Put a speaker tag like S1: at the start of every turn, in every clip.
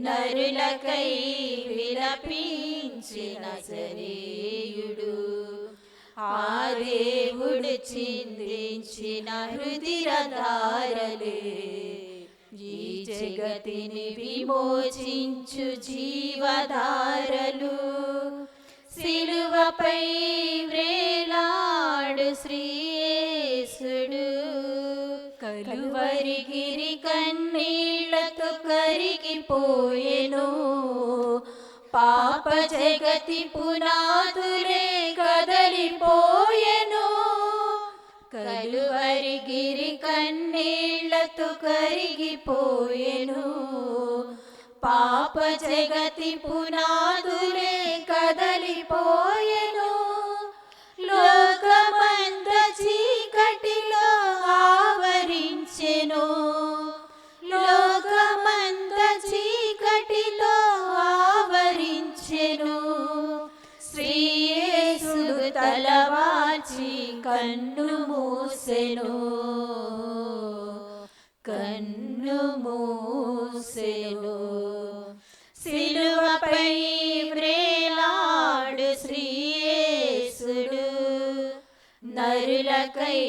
S1: నరులకై విలపించిన నజరేయుడు. ఆ దేవుడు చిందించిన హృదిరధారలే ఈ జగతిని విమోచించు జీవధారలు. సిలువపై వ్రేలాడు శ్రీయేసుడు, కలువరిగిరి కన్నీళ్లతో కరిగిపోయెను. పాప జగతి పునాదులే కదలిపోయెను. కలువరిగిరి కన్నీళ్లతో కరిగిపోయెను. పాప జగతి పునాదులే కదలిపోయెను. లోకమంత చీకటిలో ఆవరించెను. లోకమంత చీకటిలో ఆవరించెను. శ్రీయేసుడు తలవాల్చి కన్ను మూసెను. కన్ను మూసెను. సిలువపై వ్రేలాడు శ్రీయేసుడు, నరులకై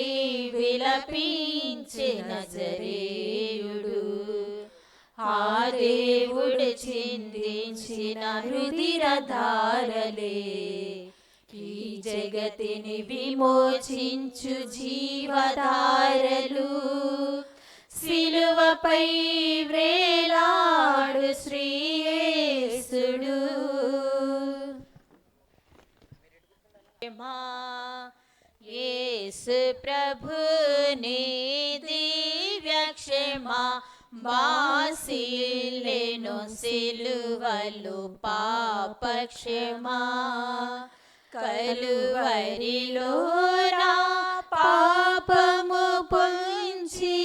S1: విలపించే నజరేయుడు. ఆ దేవుడు చిందించిన రుధిరధారలే ఈ జగతిని విమోచించు జీవధారలు. సిలువపై వ్రేలాడు శ్రీయేసుడు. యేసు ప్రభుని దివ్య క్షమా బాసిల్లెను సిలువలో పాప క్షమా. కలువరిలో నా పాపము పొంచి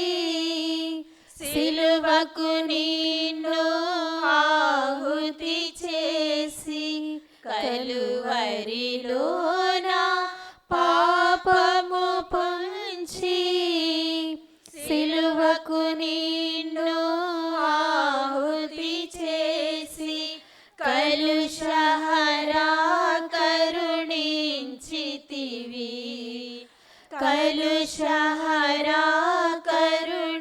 S1: సిలువకు నిన్ను ఆహుతి చేసి. కలువరిలో నా పాపము పొంచి సిలువకు నిన్ను ఆహుతి చేసి. కలుషహరా కరుణించితివి. కలుషహరా కరుణించితివి.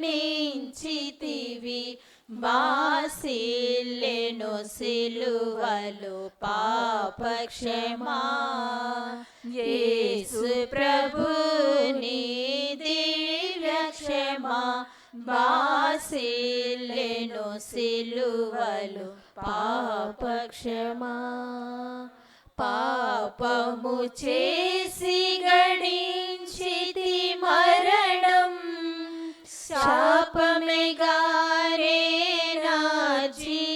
S1: బాసిల్లెను సిలువలో పాప క్షమా. యేసు ప్రభుని దివ్య క్షమా బాసిల్లెను సిలువలో పాప క్షమా. పాపము చేసి గడించితి మరణం, శాపమెగానే నార్జించినది.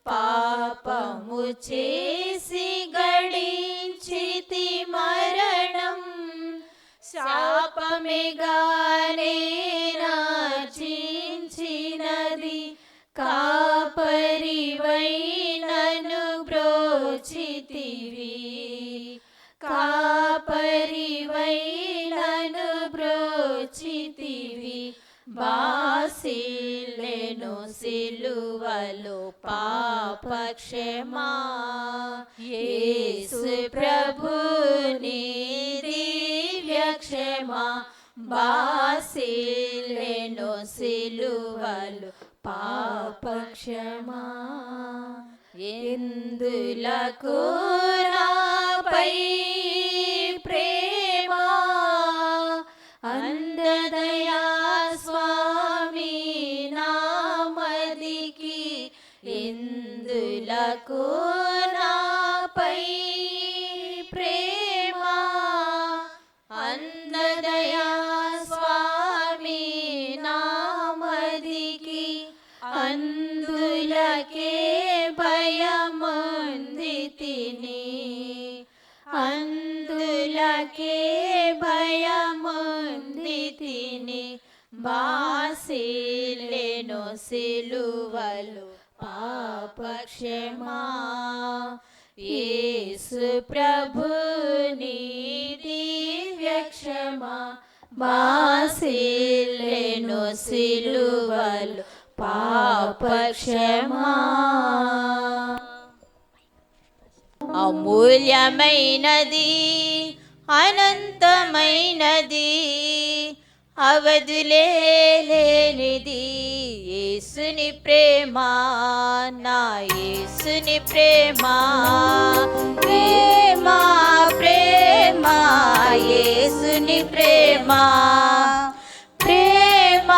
S1: పాపము చేసి గడించితి మరణం, శాపమెగానే నార్జించినది. కాపరివై నన్ను బ్రోచితివి. కాపరివై నన్ను బ్రోచితివి. బాసిల్లెను సిలువలో పాప క్షమా. యేసు ప్రభుని దివ్య క్షమా బాసిల్లెను సిలువలో పాప క్షమా. ఎందులకు నాపై ప్రేమ అందదయా స్వామి నామదికి. ఎందులకు నాపై ప్రేమ అందదయా స్వామి నామదికి. అందులకే భయముందితిని. అందులకే భయముందితిని. బాసిల్లెను సిలువలో పాప క్షమా. యేసు ప్రభుని దివ్య క్షమా బాసిల్లెను సిలువలో పాపక్షమా. అమూల్యమైనది, అనంతమైనది, అవధులేనిది యేసుని ప్రేమ, నా యేసుని ప్రేమ. ప్రేమ ప్రేమ యేసుని ప్రేమ, ప్రేమ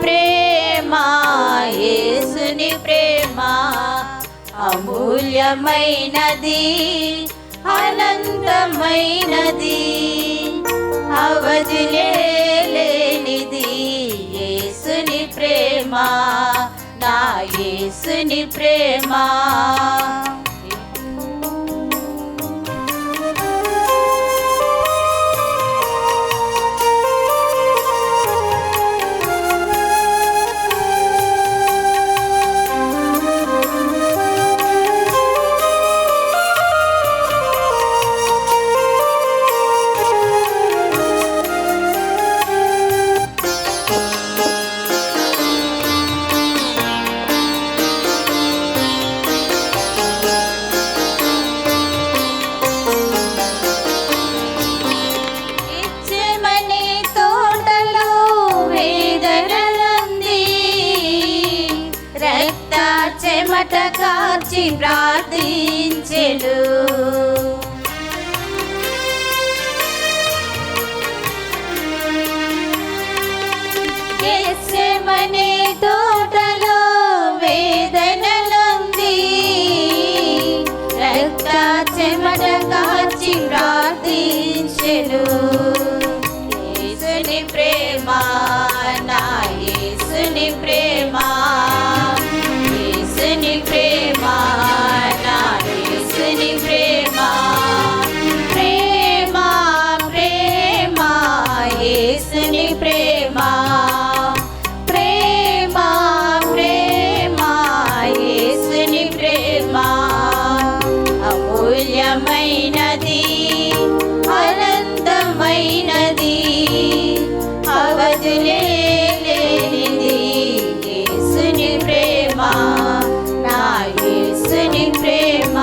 S1: ప్రేమ యేసుని ప్రేమ. అమూల్యమైనది, అనంతమైనది, అవధులేనిది యేసుని ప్రేమ, నా యేసుని ప్రేమ. చెమట కార్చి ప్రార్థించెను, గెత్సెమనే తోటలో వేదనలుంది, రక్త చెమట కార్చి ప్రార్థించెను. యేసుని ప్రేమ, నా యేసుని ప్రేమ, యేసుని ప్రేమ, నా యేసుని ప్రేమ. ప్రేమ ప్రేమ యేసుని ప్రేమ, ప్రేమ ప్రేమ యేసుని ప్రేమ. అమూల్యమైనది, అనంతమైనది, అవధులేనిది యేసుని ప్రేమ, నా యేసుని ప్రేమ.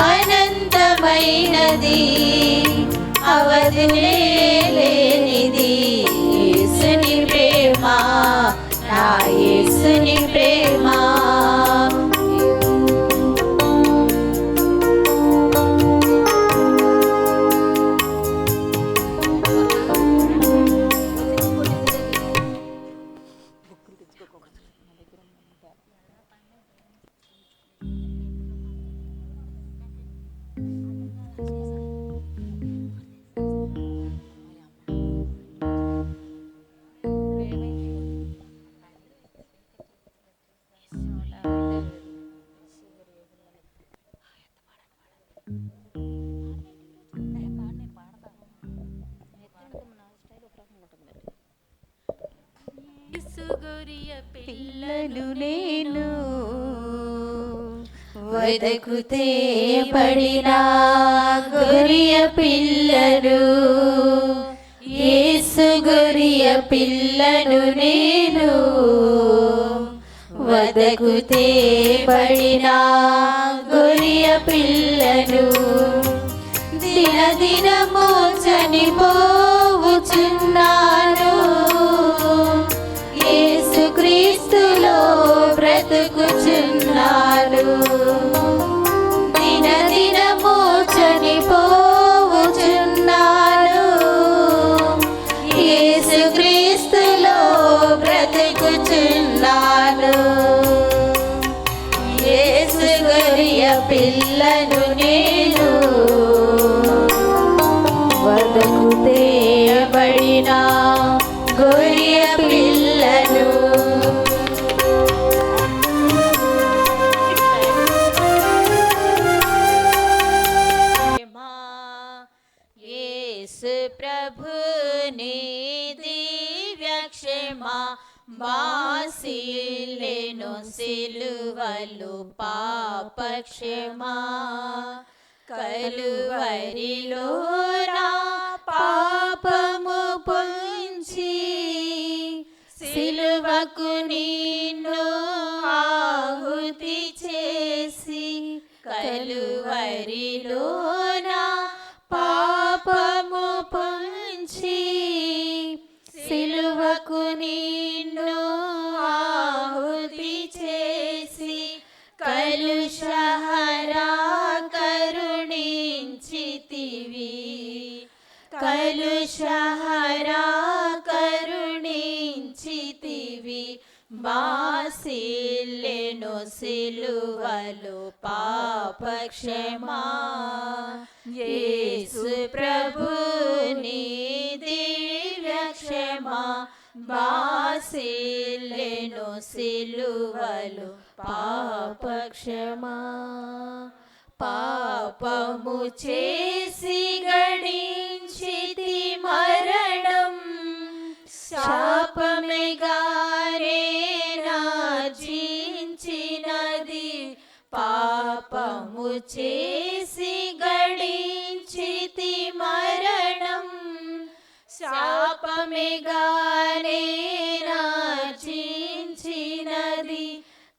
S1: అనంతమైనది, అవధులేనిది యేసుని ప్రేమ, నా యేసుని ప్రేమ.
S2: పిల్లలు నేను
S1: వదకు తేబడిన గొరియ పిల్లను, యేసు గొరియ పిల్లను నేను. వదకు తేబడిన గొరియ పిల్లను, దినదినము చనిపోవుచున్నాను, యేసుక్రీస్తులో బ్రతుకుచున్నాను. దినదినము చనిపోవుచున్నాను, యేసుక్రీస్తులో బ్రతుకుచున్నాను. యేసు గొరియ పిల్లను నేను, వదకు తేయబడిన గొరియ పిల్లను. యేసు ప్రభుని దివ్య క్షమా బాసిల్లెను సిలువలు పాప క్షమా. కలువరిలో నా పాపము పొంచి సిలువకు నిన్ను ఆహుతి చేసి, కలువరిలో నా పాపము పొంచి సిలువకు నిన్ను ఆహుతి చేసి, కలుషహరా కరుణించితివి, కలుషహరా కరుణించితివి. బాసిల్లెను సిలువలు పాప క్షమా. యేసు ప్రభుని దివ్య క్షమా బాసిల్లెను సిలువలు పాప క్షమా. పాపము చేసి గడించితి మరణం, శాపమెగానే నార్జించినది. పాపము చేసి గడించితి మరణం, శాపమెగానే నార్జించినది.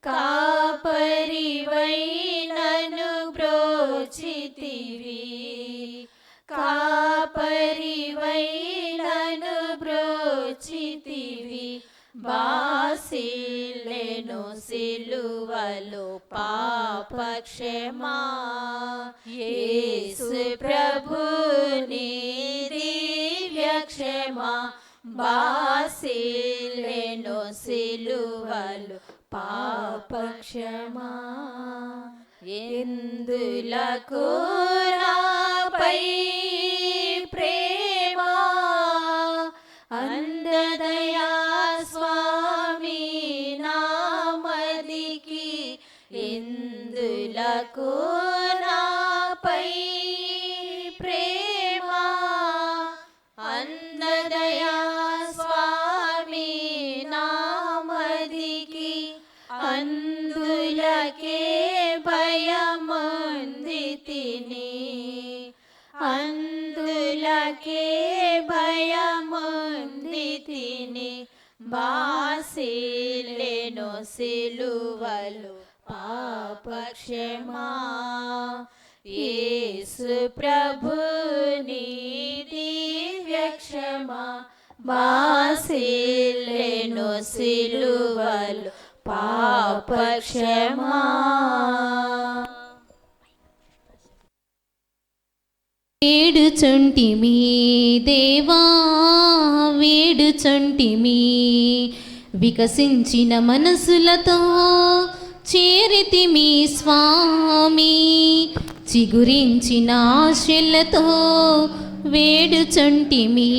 S1: కాపరివై నన్ను బ్రోచితివి, కాపరివై నన్ను బ్రోచితివి. బాసిల్లెను సిలువలు పాప క్షమా. యేసు ప్రభుని దివ్య క్షమా బాసిల్లెను సిలువలు పాప క్షమా. ఎందులకు నాపై ప్రేమ అందదయా స్వామి నామదికి, ఎందులకు నాపై ప్రేమ అందదయా స్వామి నామదికి. అందులకే భయముందితిని, అందులకే భయముందితిని. బాసిల్లెను సిలువలు పాప క్షమా. యేసు ప్రభుని దివ్య క్షమా బాసిల్లెను సిలువలు పాప క్షమా.
S2: వేడుచుంటిమి దేవా వేడుచుంటిమి, వికసించిన మనసులతో చేరితిమి స్వామి. చిగురించిన ఆశలతో వేడుచుంటిమి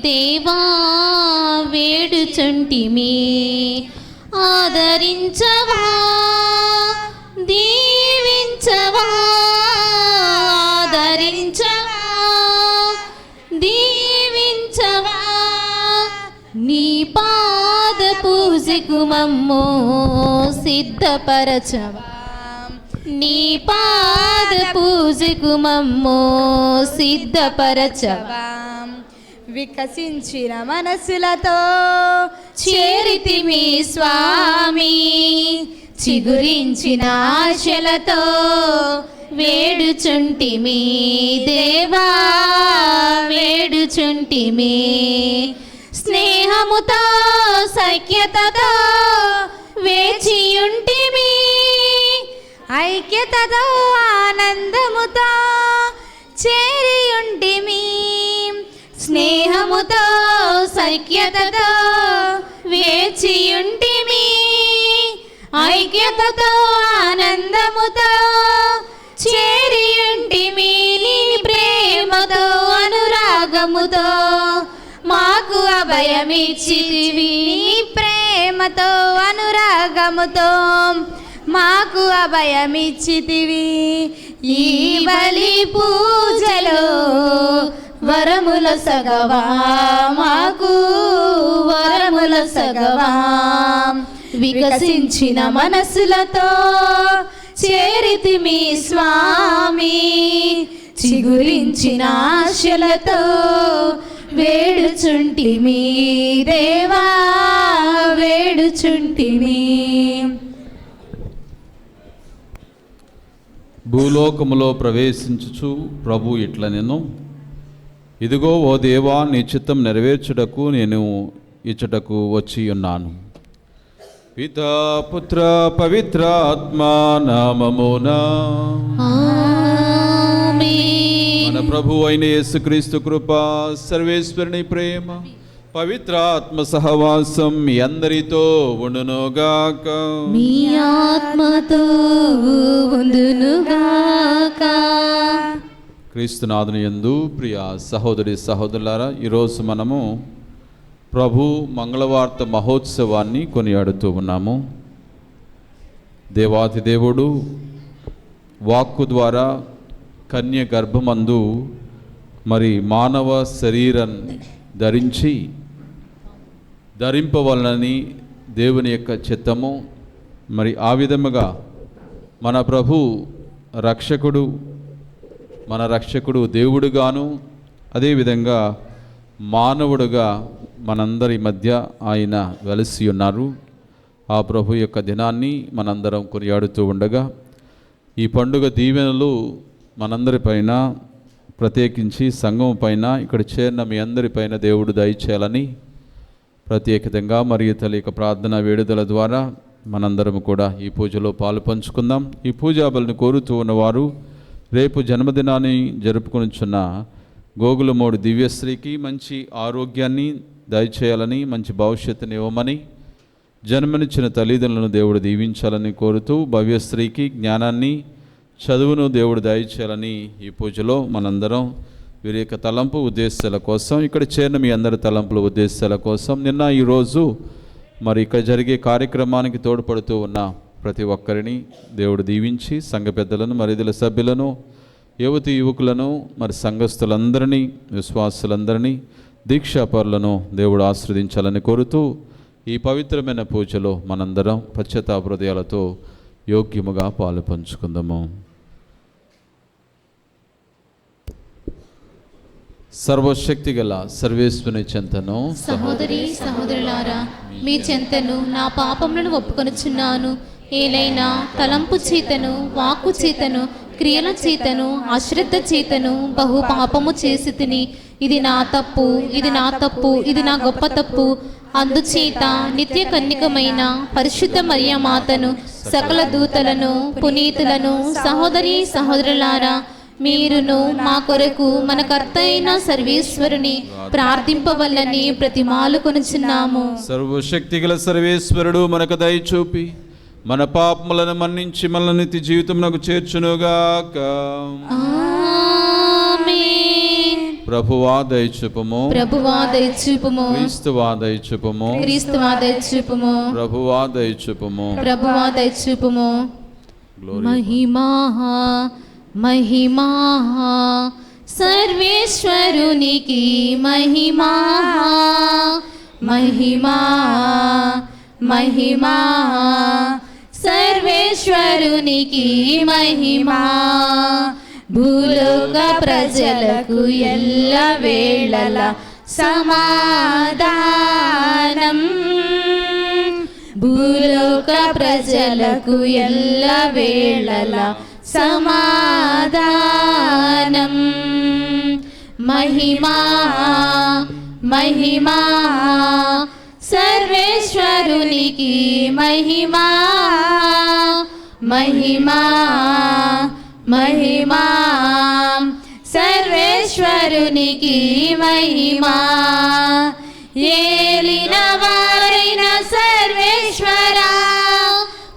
S2: దేవా వేడుచుంటిమి. ఆదరించవా దీవించవా, ఆదరించవా దీవించవా. నీ పాద పూజకు మమ్మో సిద్ధపరచవా, నీ పాద పూజకు మమ్మో సిద్ధపరచవా.
S1: వికసించిన మనసులతో
S2: చేరితిమి స్వామి, చిగురించిన ఆశలతో వేడుచుంటిమి దేవా, వేడుచుంటిమి. స్నేహముతో సఖ్యతతో వేచియుంటిమి,
S1: ఐక్యతతో ఆనందముతో చేరియుంటిమి.
S2: స్నేహముతో సఖ్యతతో వేచియుంటిమి, ఐక్యతతో ఆనందముతో చేరియుంటిమి. నీ ప్రేమతో అనురాగముతో మాకు అభయమిచ్చితివి.
S1: నీ ప్రేమతో అనురాగముతో మాకు అభయమిచ్చితివి.
S2: ఈ బలి పూజలో వరముల సగవా, మాకు వరముల సగవా. వికసించిన మనసులతో చేరితిమి స్వామి, చిగురించిన ఆశలతో వేడుచుంటిమి దేవా, వేడుచుంటిమి.
S3: భూలోకములో ప్రవేశించుచు ప్రభు ఇట్ల నేను, ఇదిగో ఓ దేవా, నీ చిత్తం నెరవేర్చుటకు నేను ఇచ్చటకు వచ్చి ఉన్నాను. పితా పుత్ర పవిత్ర ఆత్మా నామమునా మన ప్రభు అయిన యేసుక్రీస్తు కృప, సర్వేశ్వరుని ప్రేమ, పవిత్ర ఆత్మ సహవాసం మీ అందరితో ఉండునుగాక.
S2: మీ ఆత్మతో ఉండునుగాక.
S3: క్రీస్తునాథుని యందు ప్రియ సహోదరి సహోదరులారా, ఈరోజు మనము ప్రభు మంగళవార్త మహోత్సవాన్ని కొనియాడుతూ ఉన్నాము. దేవాతి దేవుడు వాక్కు ద్వారా కన్య గర్భమందు మరి మానవ శరీరం ధరింపవలనని దేవుని యొక్క చిత్తము. మరి ఆ విధముగా మన ప్రభు మన రక్షకుడు దేవుడుగాను, అదేవిధంగా మానవుడుగా మనందరి మధ్య ఆయన వెలసి ఉన్నారు. ఆ ప్రభు యొక్క దినాన్ని మనందరం కొనియాడుతూ ఉండగా, ఈ పండుగ దీవెనలు మనందరిపైన, ప్రత్యేకించి సంఘం పైన, ఇక్కడ చేరిన మీ అందరిపైన దేవుడు దయచేయాలని ప్రత్యేకంగా మరియు తల్లి యొక్క ప్రార్థన వేడుదల ద్వారా మనందరం కూడా ఈ పూజలో పాలు పంచుకుందాం. ఈ పూజాబలిని కోరుతూ ఉన్నవారు రేపు జన్మదినాన్ని జరుపుకొనుచున్న గోగులమోడి దివ్యశ్రీకి మంచి ఆరోగ్యాన్ని దయచేయాలని, మంచి భవిష్యత్తుని ఇవ్వమని, జన్మనిచ్చిన తల్లిదండ్రులను దేవుడు దీవించాలని కోరుతూ, భవ్యశ్రీకి జ్ఞానాన్ని చదువును దేవుడు దయచేయాలని ఈ పూజలో మనందరం వీరి యొక్క తలంపు ఉద్దేశాల కోసం, ఇక్కడ చేరిన మీ అందరి తలంపుల ఉద్దేశాల కోసం, నిన్న ఈరోజు మరి ఇక్కడ జరిగే కార్యక్రమానికి తోడ్పడుతూ ఉన్న ప్రతి ఒక్కరిని దేవుడు దీవించి, సంఘ పెద్దలను, మరిదుల సభ్యులను, యువతి యువకులను, మరి సంఘస్థులందరినీ, విశ్వాసులందరినీ, దీక్షాపరులను దేవుడు ఆశీర్వదించాలని కోరుతూ, ఈ పవిత్రమైన పూజలో మనందరం పశ్చాత్తాప హృదయాలతో యోగ్యముగా పాలు పంచుకుందాము. సర్వశక్తి గల సర్వేశ్వరుని చెంతను,
S2: సహోదరి సహోదరులారా, మీ చెంతను నా పాపములను ఒప్పుకొనుచున్నాను. ఏలైనా తలంపు చేతను, వాక్కు చేతను, క్రియల చేతను, అశ్రద్ధ చేతను బహు పాపము చేసి తిని, ఇది నా తప్పు, ఇది నా తప్పు, ఇది నా గొప్ప తప్పు. అందుచేత నిత్య కన్నికమైన పరిశుద్ధ మరియమాతను, సకల దూతలను, పునీతులను, సహోదరి సహోదరులారా, మీరును మా కొరకు మన కర్త అయిన సర్వేశ్వరుని ప్రార్థింపవల్లని ప్రతిమాలు కొనుచున్నాము.
S3: సర్వశక్తి గల సర్వేశ్వరుడు మనకు దయ చూపి మన పాపములను మన్నించి మనల్ని నిత్య జీవితమునకు చేర్చునుగాక.
S2: ఆమేన్.
S3: ప్రభువా దయచూపుము,
S2: ప్రభువా దయచూపుము,
S3: క్రీస్తువా దయచూపుము,
S2: క్రీస్తువా దయచూపుము,
S3: ప్రభువా దయచూపుము,
S2: ప్రభువా దయచూపుము.
S3: Glory.
S2: మహిమా మహిమా సర్వేశ్వరునికి మహిమా, మహిమా మహిమా సర్వేశ్వరునికి మహిమా. భూలోక ప్రజలకు ఎల్ల వేళల సమాధానం. భూలోక ప్రజలకు ఎల్ల వేళల సమాధానం. మహిమా మహిమా సర్వేశ్వరునికి మహిమా. మహిమా మహిమా సర్వేశ్వరునికి మహిమా. ఏలిన వారైన సర్వేశ్వరా,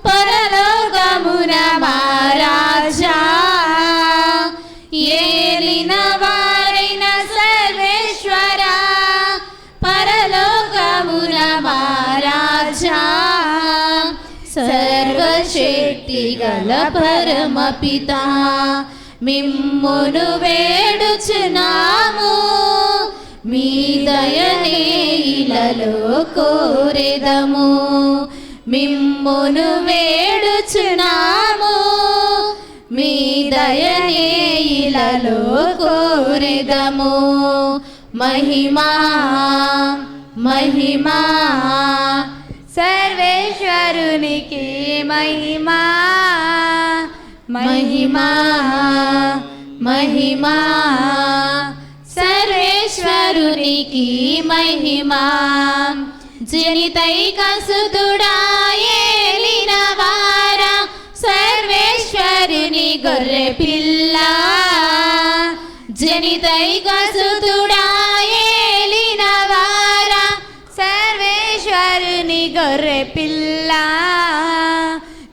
S2: పరలోకమున మా రాజా. ఏలిన వారైన సర్వేశ్వరా, పరలోకమున మా రాజా. సర్వశక్తి గల పరమపిత, మిమ్మును వేడుచున్నాము. మీ దయనే ఇలలో కోరెదము. మిమ్మును వేడుచున్నాము. మీ దయనే ఇలలో కోరెదము. మహిమా మహిమా
S1: సర్వేశ్వరునికి మహిమా.
S2: మహిమా మహిమా సర్వేశ్వరునికి మహిమా. జనితైక సుతుడా, ఏలిన వారా, సర్వేశ్వరుని గొర్రె పిల్ల. జనితైక సుతుడా, ఏలిన వారా,
S1: సర్వేశ్వరుని గొర్రె పిల్ల.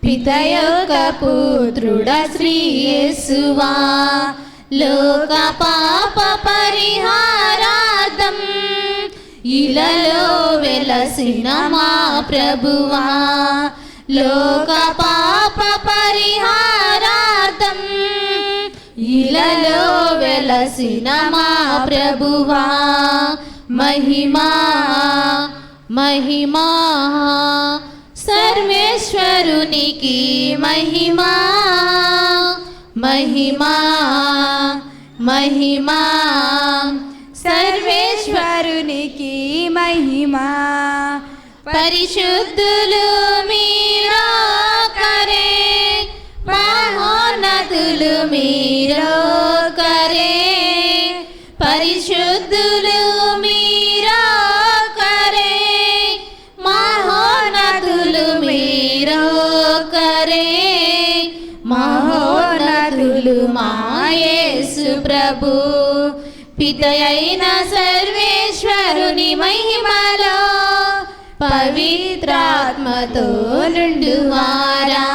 S2: పిత యొక్క పుత్రుడా శ్రీ యేసువా, లోక పాప పరిహారార్థం ఇలలో వెలసిన మా ప్రభువా. లోక పాప పరిహారార్థం ఇలలో వెలసిన మా ప్రభువా. మహిమా మహిమా సర్వేశ్వరునికి మహిమా. మహిమా మహిమా
S1: సర్వేశ్వరునికి మహిమా.
S2: పరిశుద్ధులు మీరొకరే, మహోన్నతులు మీరొకరే. పరిశుద్ధులు మీరొకరే, మహోన్నతులు మీరొకరే. మహోన్నతులు మా యేసు ప్రభు. పిత అయిన సర్వేశ్వరుని మహిమలో పవిత్రాత్మతో నుండువారా.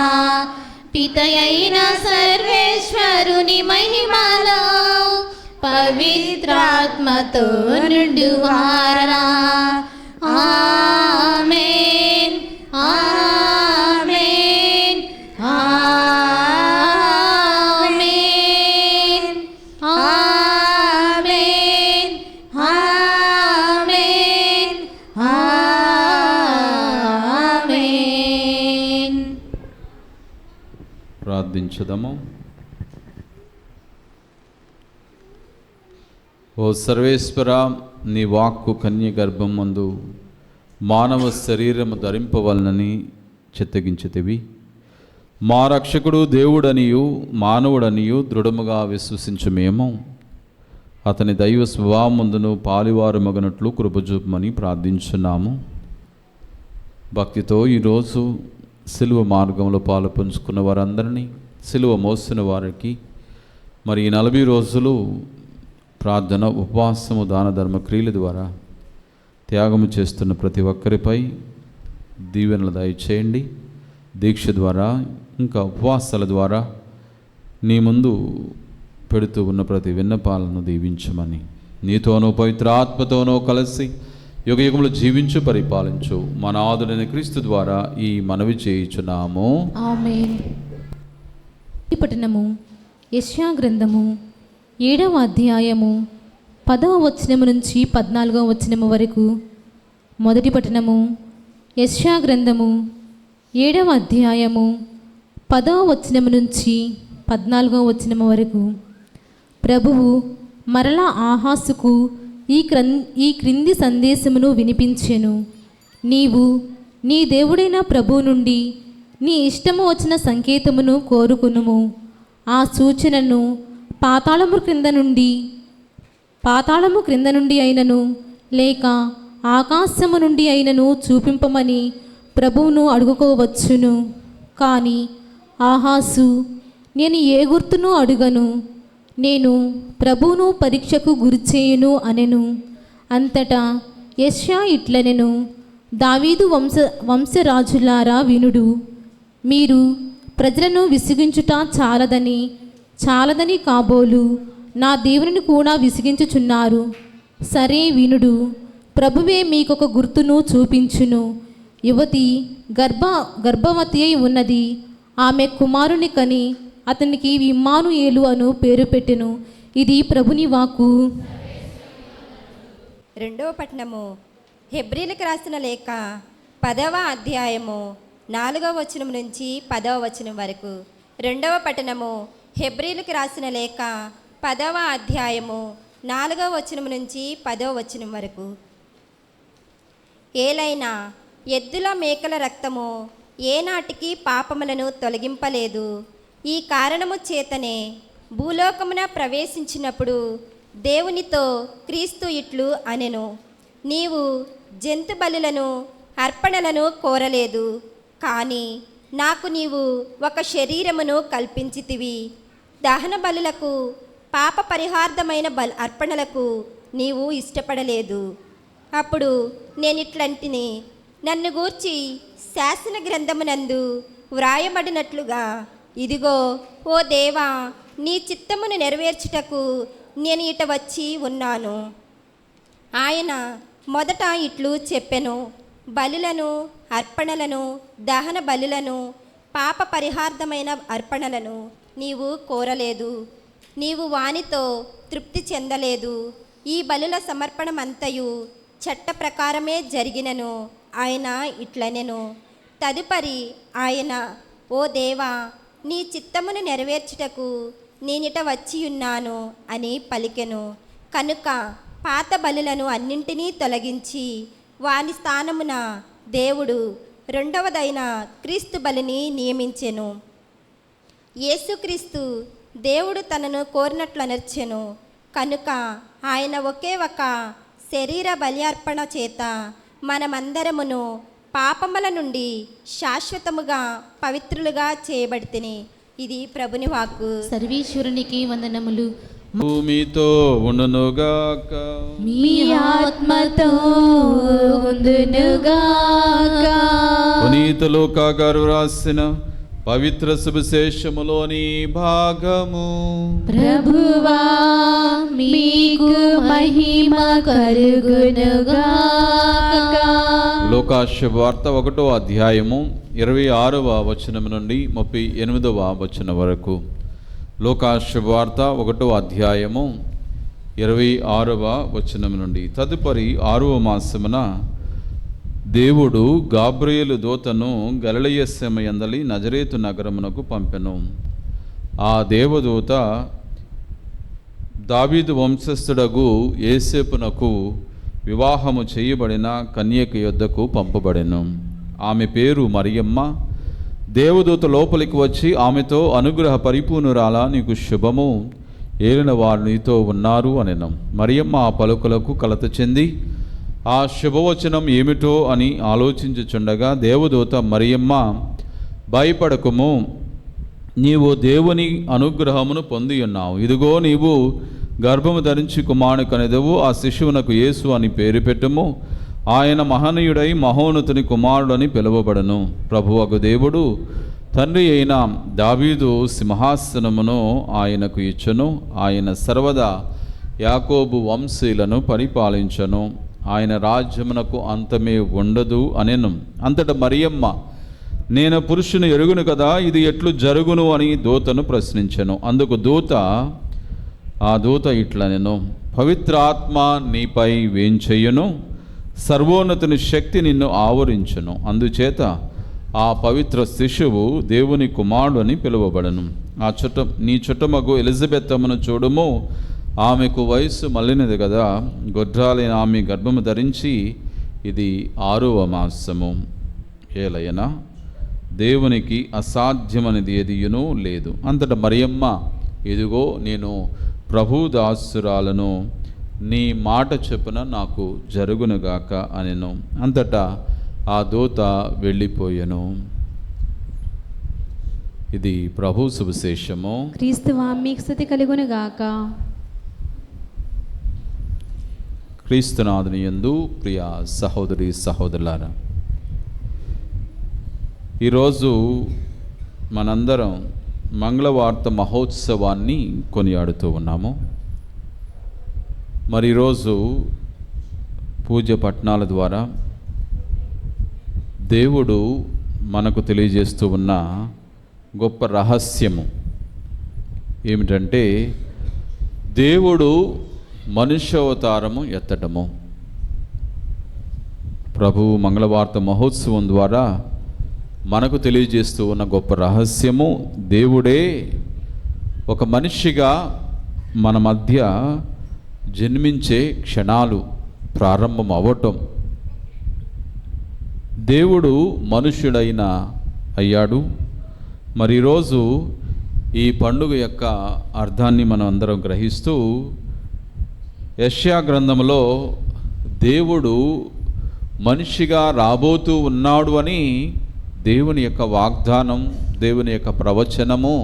S2: పిత అయిన సర్వేశ్వరుని మహిమలో పవిత్రాత్మతో నుండువారా. ఆమేన్ ఆమేన్ ఆమేన్ ఆమేన్ ఆమేన్ ఆమేన్.
S3: ప్రార్థించుదాము. ఓ సర్వేశ్వర, నీ వాక్కు కన్య గర్భం మందు మానవ శరీరము ధరింపవలనని చిత్తగించితివి. మా రక్షకుడు దేవుడనియు మానవుడనియు దృఢముగా విశ్వసించు మేము అతని దైవ స్వభావముందును పాలివారు మగనట్లు కృపజూపమని ప్రార్థించున్నాము. భక్తితో ఈరోజు సిలువ మార్గంలో పాలు పంచుకున్న వారందరినీ, సిలువ మోసిన వారికి మరి ఈ 40 రోజులు ప్రార్థన, ఉపవాసము, దాన ధర్మ క్రియల ద్వారా త్యాగము చేస్తున్న ప్రతి ఒక్కరిపై దీవెనలు దయచేయండి. దీక్ష ద్వారా ఇంకా ఉపవాసాల ద్వారా నీ ముందు పెడుతూ ఉన్న ప్రతి విన్నపాలను దీవించమని, నీతోనూ పవిత్ర ఆత్మతోనూ కలిసి యుగయుగములు జీవించు పరిపాలించు మన ఆదుడైన క్రీస్తు ద్వారా ఈ మనవి చేయుచున్నాము.
S2: ఆమేన్. ఈ పఠనము యెషయా గ్రంథము 7వ అధ్యాయము 10వ వచనము నుంచి 14వ వచనము వరకు. మొదటి పఠనము యెషయా గ్రంథము 7వ అధ్యాయము 10వ వచనము నుంచి 14వ వచనము వరకు. ప్రభువు మరలా ఆహాసుకు ఈ క్రింది సందేశమును వినిపించెను. నీవు నీ దేవుడైన ప్రభువు నుండి నీ ఇష్టము వచ్చిన సంకేతమును కోరుకునుము. ఆ సూచనను పాతాళము క్రింద నుండి అయినను లేక ఆకాశము నుండి అయినను చూపింపమని ప్రభువును అడుగుకోవచ్చును. కానీ ఆహాసు, నేను ఏ గుర్తును అడుగను, నేను ప్రభువును పరీక్షకు గురిచేయును అనెను. అంతటా యెషయా ఇట్లనెను, దావీదు వంశరాజులారా వినుడు. మీరు ప్రజలను విసిగించుట చాలదని కాబోలు నా దేవుని కూడా విసిగించుచున్నారు. సరే వినుడు, ప్రభువే మీకొక గుర్తును చూపించును. యువతి గర్భవతి అయి ఉన్నది. ఆమె కుమారుని కని అతనికి ఇమ్మానుయేలు అను పేరు పెట్టెను. ఇది ప్రభుని వాక్కు.
S4: రెండవ పట్టణము హెబ్రీలకు రాసిన లేఖ 10వ అధ్యాయము 4వ వచనం నుంచి 10వ వచనం వరకు. రెండవ పట్టణము హెబ్రీలకు రాసిన లేఖ 10వ అధ్యాయము 4వ వచనం నుంచి 10వ వచనం వరకు. ఏలైనా ఎద్దుల మేకల రక్తము ఏనాటికి పాపములను తొలగింపలేదు. ఈ కారణము చేతనే భూలోకమున ప్రవేశించినప్పుడు దేవునితో క్రీస్తు ఇట్లు అనెను, నీవు జంతు బలులను అర్పణలను కోరలేదు, కానీ నాకు నీవు ఒక శరీరమును కల్పించితివి. దహన బలులకు పాప పరిహార్థమైన అర్పణలకు నీవు ఇష్టపడలేదు. అప్పుడు నేనిట్లంటిని, నన్ను గూర్చి శాసన గ్రంథమునందు వ్రాయబడినట్లుగా, ఇదిగో ఓ దేవా, నీ చిత్తమును నెరవేర్చుటకు నేను ఇట వచ్చి ఉన్నాను. ఆయన మొదట ఇట్లు చెప్పెను, బలులను అర్పణలను దహన బలులను పాప పరిహార్థమైన అర్పణలను నీవు కోరలేదు. నీవు వానితో తృప్తి చెందలేదు. ఈ బలుల సమర్పణమంతయు చట్ట ప్రకారమే జరిగినను. ఆయన ఇట్లనెను. తదుపరి ఆయన, ఓ దేవా, నీ చిత్తమును నెరవేర్చుటకు నేనిట వచ్చియున్నాను అని పలికెను. కనుక పాత బలులను అన్నింటినీ తొలగించి వాని స్థానమున దేవుడు రెండవదైన క్రీస్తు బలిని నియమించెను. యేసుక్రీస్తు దేవుడు తనను కోరినట్లు అనర్చెను. కనుక ఆయన ఒకే ఒక శరీర బలి చేత మనమందరమును పాపముల నుండి శాశ్వతముగా పవిత్రులుగా చేయబడితిని. ఇది ప్రభుని వాక్కు.
S2: సర్వేశ్వరునికి వందనములు.
S3: భూమితో ఉండునుగాక,
S2: మీ ఆత్మతో ఉండునుగాక.
S3: పునీత లూకా గారు రాసిన పవిత్ర సువిశేషములోని భాగము.
S2: ప్రభువా, మీకు మహిమ కలుగునుగాక.
S3: లూకా శుభవార్త 1వ అధ్యాయము 26వ వచనం నుండి 38వ వచనం వరకు. లూకా శుభవార్త 1వ అధ్యాయము 26వ వచనం నుండి. తదుపరి 6వ మాసమున దేవుడు గాబ్రియేలు దూతను గలిలయ సీమయందలి నజరేతు నగరమునకు పంపెను. ఆ దేవదూత దావీదు వంశస్థుడగు యేసేపునకు వివాహము చేయబడిన కన్యక యొద్దకు పంపబడెను. ఆమె పేరు మరియమ్మ. దేవదూత లోపలికి వచ్చి ఆమెతో, అనుగ్రహ పరిపూర్ణురాలా, నీకు శుభము, ఏలిన వారు నీతో ఉన్నారు అనెను. మరియమ్మ ఆ పలుకులకు కలత చెంది ఆ శుభవచనం ఏమిటో అని ఆలోచించుచుండగా దేవదూత, మరియమ్మ, భయపడకుము, నీవు దేవుని అనుగ్రహమును పొంది ఉన్నావు. ఇదిగో నీవు గర్భము ధరించి కుమారుని కనెదవు. ఆ శిశువునకు యేసు అని పేరు పెట్టుము. ఆయన మహనీయుడై మహోన్నతుని కుమారుడని పిలువబడను. ప్రభువగు దేవుడు తండ్రి అయిన దావీదు సింహాసనమును ఆయనకు ఇచ్చును. ఆయన సర్వదా యాకోబు వంశీయులను పరిపాలించను. ఆయన రాజ్యమునకు అంతమే ఉండదు అనెను. అంతటా మరియమ్మ, నేను పురుషుని ఎరుగును కదా, ఇది ఎట్లు జరుగును అని దూతను ప్రశ్నించెను. అందుకు ఆ దూత ఇట్లనెను, పవిత్రాత్మ నీపై వేంచెయ్యును, సర్వోన్నతుని శక్తి నిన్ను ఆవరించును. అందుచేత ఆ పవిత్ర శిశువు దేవుని కుమారుడు అని పిలువబడను. నీ చుట్టమగు ఎలిజబెత్తమ్మను చూడుము, ఆమెకు వయస్సు మళ్ళినది కదా, గొడ్రాలైన ఆమె గర్భము ధరించి ఇది 6వ మాసము. ఏలయనా దేవునికి అసాధ్యమనేది ఏదియునూ లేదు. అంతటా మరియమ్మ, ఇదిగో నేను ప్రభు దాసురాలను, నీ మాట చొప్పున నాకు జరుగునుగాక అనెను. అంతటా ఆ దూత వెళ్ళిపోయెను. ఇది ప్రభు సువిశేషము.
S2: క్రీస్తువా మీకు స్తుతి కలుగునుగాక.
S3: క్రీస్తునాథుని యందు ప్రియ సహోదరి సహోదరులారా, ఈరోజు మనందరం మంగళవార్త మహోత్సవాన్ని కొనియాడుతూ ఉన్నాము. మరి ఈరోజు పూజ పఠనాల ద్వారా దేవుడు మనకు తెలియజేస్తూ ఉన్న గొప్ప రహస్యము ఏమిటంటే, దేవుడు మనుష్యావతారము ఎత్తటము. ప్రభు మంగళవార్త మహోత్సవం ద్వారా మనకు తెలియజేస్తూ ఉన్న గొప్ప రహస్యము, దేవుడే ఒక మనిషిగా మన మధ్య జన్మించే క్షణాలు ప్రారంభం అవ్వటం. దేవుడు మనుష్యుడైన అయ్యాడు. మరి ఈరోజు ఈ పండుగ యొక్క అర్థాన్ని మనం అందరం గ్రహిస్తూ, యెషయా గ్రంథంలో దేవుడు మనిషిగా రాబోతూ ఉన్నాడు అని దేవుని యొక్క వాగ్దానం, దేవుని యొక్క ప్రవచనము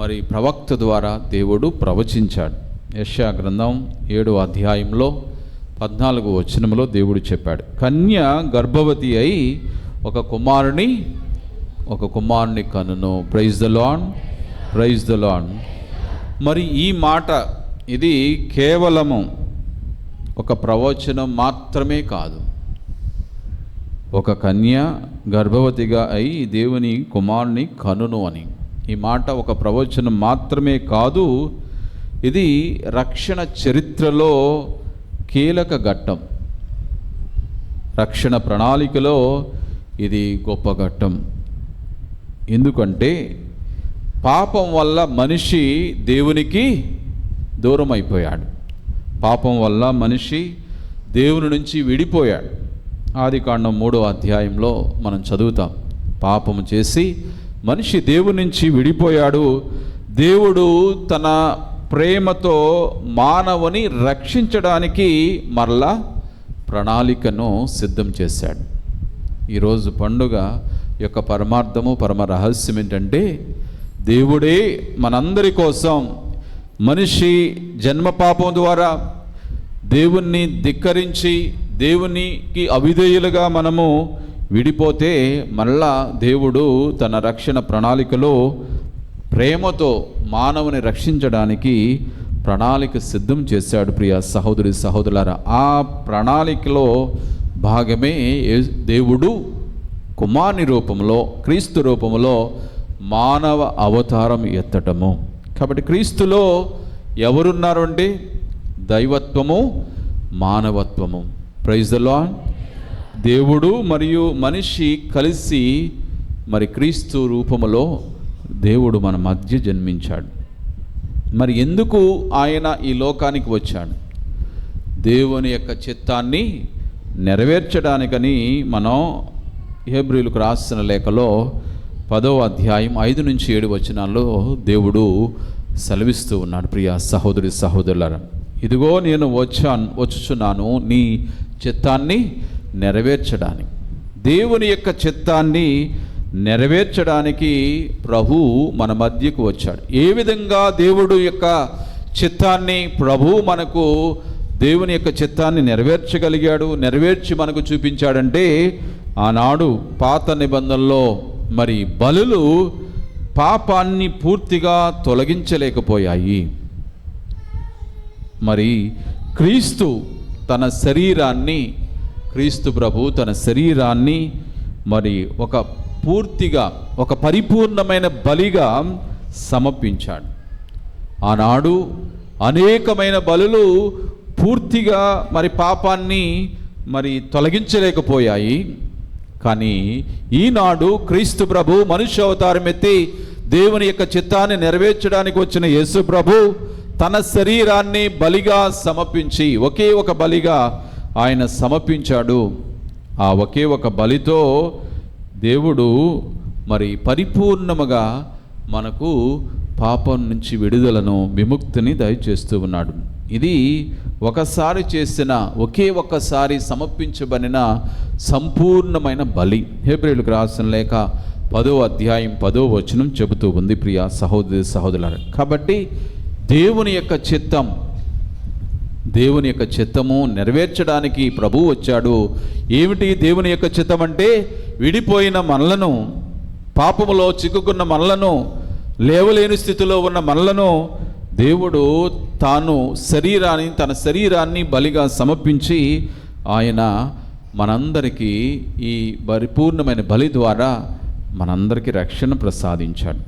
S3: మరి ప్రవక్త ద్వారా దేవుడు ప్రవచించాడు. యెషయా గ్రంథం 7వ అధ్యాయంలో 14వ వచనంలో దేవుడు చెప్పాడు, కన్య గర్భవతి అయి ఒక కుమారుని కనును. Praise the lord, praise the lord. మరి ఈ మాట ఇది కేవలము ఒక ప్రవచనం మాత్రమే కాదు. ఒక కన్య గర్భవతిగా అయి దేవుని కుమారుని కనును అని ఈ మాట ఒక ప్రవచనం మాత్రమే కాదు, ఇది రక్షణ చరిత్రలో కీలక ఘట్టం. రక్షణ ప్రణాళికలో ఇది గొప్ప ఘట్టం. ఎందుకంటే పాపం వల్ల మనిషి దేవునికి దూరం అయిపోయాడు. పాపం వల్ల మనిషి దేవుని నుంచి విడిపోయాడు. ఆదికాండం 3వ అధ్యాయంలో మనం చదువుతాం, పాపము చేసి మనిషి దేవుని నుంచి విడిపోయాడు. దేవుడు తన ప్రేమతో మానవుని రక్షించడానికి మరలా ప్రణాళికను సిద్ధం చేశాడు. ఈరోజు పండుగ యొక్క పరమార్థము, పరమ రహస్యం ఏంటంటే, దేవుడే మనందరి కోసం మనిషి జన్మ పాపం ద్వారా దేవుణ్ణి ధిక్కరించి దేవునికి అవిధేయులుగా మనము విడిపోతే మళ్ళా దేవుడు తన రక్షణ ప్రణాళికలో ప్రేమతో మానవుని రక్షించడానికి ప్రణాళిక సిద్ధం చేశాడు. ప్రియ సహోదరి సహోదరులారా, ఆ ప్రణాళికలో భాగమే దేవుడు కుమారుని రూపంలో, క్రీస్తు రూపంలో మానవ అవతారం ఎత్తటము. కాబట్టి క్రీస్తులో ఎవరున్నారు అంటే దైవత్వము, మానవత్వము. Praise the lord. దేవుడు మరియు మనిషి కలిసి మరి క్రీస్తు రూపములో దేవుడు మన మధ్య జన్మించాడు. మరి ఎందుకు ఆయన ఈ లోకానికి వచ్చాడు? దేవుని యొక్క చిత్తాన్ని నెరవేర్చడానికని మనం హెబ్రీయులకు రాసిన లేఖలో 10వ అధ్యాయం 5 నుంచి 7 వచనాల్లో దేవుడు సెలవిస్తూ ఉన్నాడు. ప్రియ సహోదరి సహోదరులారా, ఇదిగో నేను వచ్చుచున్నాను నీ చిత్తాన్ని నెరవేర్చడానికి. దేవుని యొక్క చిత్తాన్ని నెరవేర్చడానికి ప్రభు మన మధ్యకు వచ్చాడు. ఏ విధంగా దేవుడు యొక్క చిత్తాన్ని ప్రభు మనకు దేవుని యొక్క చిత్తాన్ని నెరవేర్చగలిగాడు, నెరవేర్చి మనకు చూపించాడంటే, ఆనాడు పాత నిబంధనలో మరి బలులు పాపాన్ని పూర్తిగా తొలగించలేకపోయాయి. మరి క్రీస్తు తన శరీరాన్ని, క్రీస్తు ప్రభు తన శరీరాన్ని మరి ఒక పూర్తిగా ఒక పరిపూర్ణమైన బలిగా సమర్పించాడు. ఆనాడు అనేకమైన బలులు పూర్తిగా మరి పాపాన్ని మరి తొలగించలేకపోయాయి. కానీ ఈనాడు క్రీస్తు ప్రభు మనుష్య అవతారం ఎత్తి దేవుని యొక్క చిత్తాన్ని నెరవేర్చడానికి వచ్చిన యేసు ప్రభు తన శరీరాన్ని బలిగా సమర్పించి ఒకే ఒక బలిగా ఆయన సమర్పించాడు. ఆ ఒకే ఒక బలితో దేవుడు మరి పరిపూర్ణముగా మనకు పాపం నుంచి విడుదలను విముక్తిని దయచేస్తూ ఉన్నాడు. ఇది ఒకసారి చేసిన ఒకే ఒక్కసారి సమర్పించబడిన సంపూర్ణమైన బలి. హెబ్రీయులకు రాసిన లేఖ 10వ అధ్యాయం 10వ వచనం చెబుతూ ఉంది ప్రియ సహోదరి సహోదరులారా. కాబట్టి దేవుని యొక్క చిత్తము నెరవేర్చడానికి ప్రభువు వచ్చాడు. ఏమిటి దేవుని యొక్క చిత్తం అంటే? విడిపోయిన మనలను, పాపములో చిక్కుకున్న మనలను, లేవలేని స్థితిలో ఉన్న మనలను దేవుడు తన శరీరాన్ని బలిగా సమర్పించి ఆయన మనందరికీ ఈ పరిపూర్ణమైన బలి ద్వారా మనందరికీ రక్షణ ప్రసాదించాడు.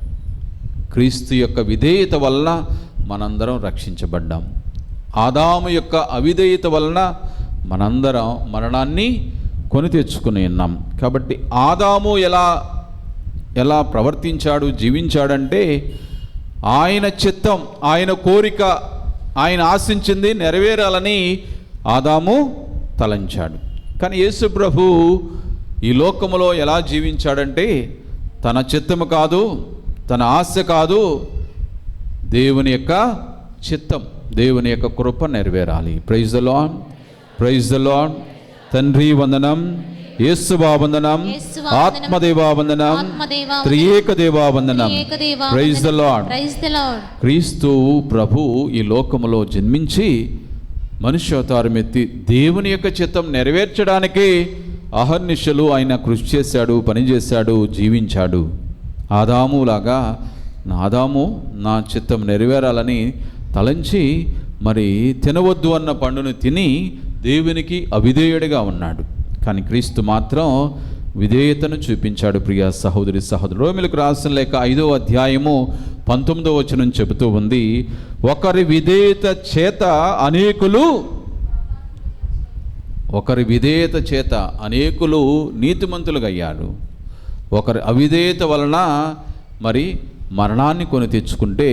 S3: క్రీస్తు యొక్క విధేయత వలన మనందరం రక్షించబడ్డాం. ఆదాము యొక్క అవిధేయత వలన మనందరం మరణాన్ని కొని తెచ్చుకుని ఉన్నాం. కాబట్టి ఆదాము ఎలా ప్రవర్తించాడు, జీవించాడంటే ఆయన చిత్తం, ఆయన కోరిక, ఆయన ఆశించింది నెరవేరాలని ఆదాము తలంచాడు. కానీ యేసు ప్రభు ఈ లోకములో ఎలా జీవించాడంటే తన చిత్తము కాదు, తన ఆశ కాదు, దేవుని యొక్క చిత్తం, దేవుని యొక్క కృప నెరవేరాలి. Praise the lord, praise the lord. తండ్రి వందనం, యేసువా వందనం, ఆత్మదేవా వందనం, త్రియేక దేవా వందనం. Praise the lord. క్రీస్తు ప్రభు ఈ లోకములో జన్మించి మనుష్యావతారం ఎత్తి దేవుని యొక్క చిత్తం నెరవేర్చడానికి అహర్నిశలు ఆయన కృషి చేశాడు, పనిచేశాడు, జీవించాడు. ఆదాములాగా ఆదాము నా చిత్తం నెరవేరాలని తలంచి మరి తినవద్దు అన్న పండును తిని దేవునికి అవిధేయుడిగా ఉన్నాడు. కానీ క్రీస్తు మాత్రం విధేయతను చూపించాడు. ప్రియ సహోదరి సహోదరుడు, రోమీయులకు రాసిన లేఖ 5వ అధ్యాయము 19వ వచనం చెబుతూ ఉంది, ఒకరి విధేయత చేత అనేకులు నీతిమంతులుగా అయ్యారు. ఒకరి అవిధేయత వలన మరి మరణాన్ని కొని తెచ్చుకుంటే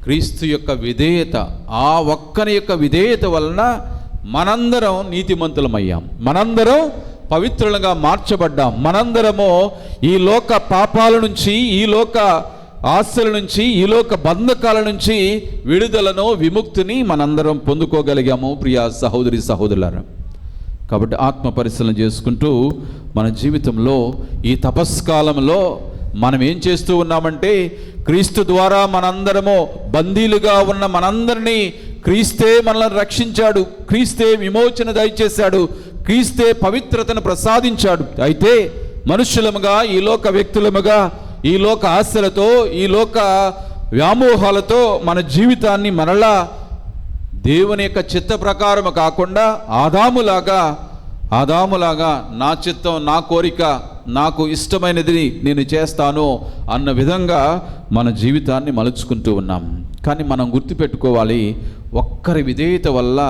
S3: క్రీస్తు యొక్క విధేయత, ఆ ఒక్కని యొక్క విధేయత వలన మనందరం నీతిమంతులమయ్యాం, మనందరం పవిత్రులుగా మార్చబడ్డాం. మనందరము ఈ లోక పాపాల నుంచి, ఈ లోక ఆశల నుంచి, ఈ లోక బంధకాల నుంచి విడుదలను, విముక్తిని మనందరం పొందుకోగలిగాము. ప్రియ సహోదరి సహోదరులారా, కాబట్టి ఆత్మ పరిశీలన చేసుకుంటూ మన జీవితంలో ఈ తపస్కాలంలో మనం ఏం చేస్తూ ఉన్నామంటే క్రీస్తు ద్వారా మనందరము బందీలుగా ఉన్న మనందరినీ క్రీస్తే మనల్ని రక్షించాడు, క్రీస్తే విమోచన దయచేశాడు, క్రీస్తే పవిత్రతను ప్రసాదించాడు. అయితే మనుష్యులముగా, ఈ లోక వ్యక్తులముగా, ఈ లోక ఆశలతో, ఈ లోక వ్యామోహాలతో మన జీవితాన్ని మరలా దేవుని యొక్క చిత్త ప్రకారము కాకుండా ఆదాములాగా నా చిత్తం, నా కోరిక, నాకు ఇష్టమైనది నేను చేస్తాను అన్న విధంగా మన జీవితాన్ని మలుచుకుంటూ ఉన్నాం. కానీ మనం గుర్తుపెట్టుకోవాలి, ఒక్కరి విధేయత వల్ల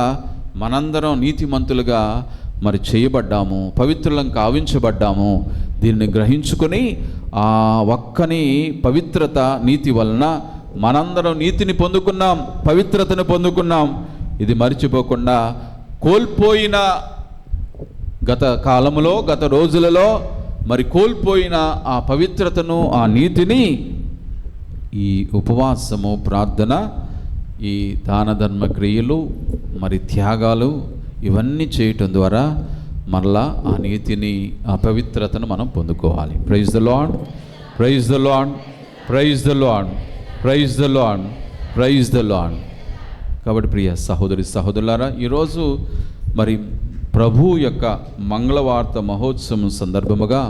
S3: మనందరం నీతిమంతులుగా మరి చేయబడ్డాము, పవిత్రులం కావించబడ్డాము. దీన్ని గ్రహించుకొని ఆ ఒక్కని పవిత్రత, నీతి వలన మనందరం నీతిని పొందుకున్నాం, పవిత్రతను పొందుకున్నాం. ఇది మర్చిపోకుండా కోల్పోయిన గత కాలంలో, గత రోజులలో మరి కోల్పోయిన ఆ పవిత్రతను, ఆ నీతిని ఈ ఉపవాసము, ప్రార్థన, ఈ దాన ధర్మ క్రియలు, మరి త్యాగాలు ఇవన్నీ చేయటం ద్వారా మరలా ఆ నీతిని, ఆ పవిత్రతను మనం పొందుకోవాలి. Praise the lord, praise the lord, praise the lord, praise the lord, praise the lord. కాబట్టి ప్రియ సహోదరి సహోదరులారా, ఈరోజు మరి ప్రభు యొక్క మంగళవార్త మహోత్సవం సందర్భముగా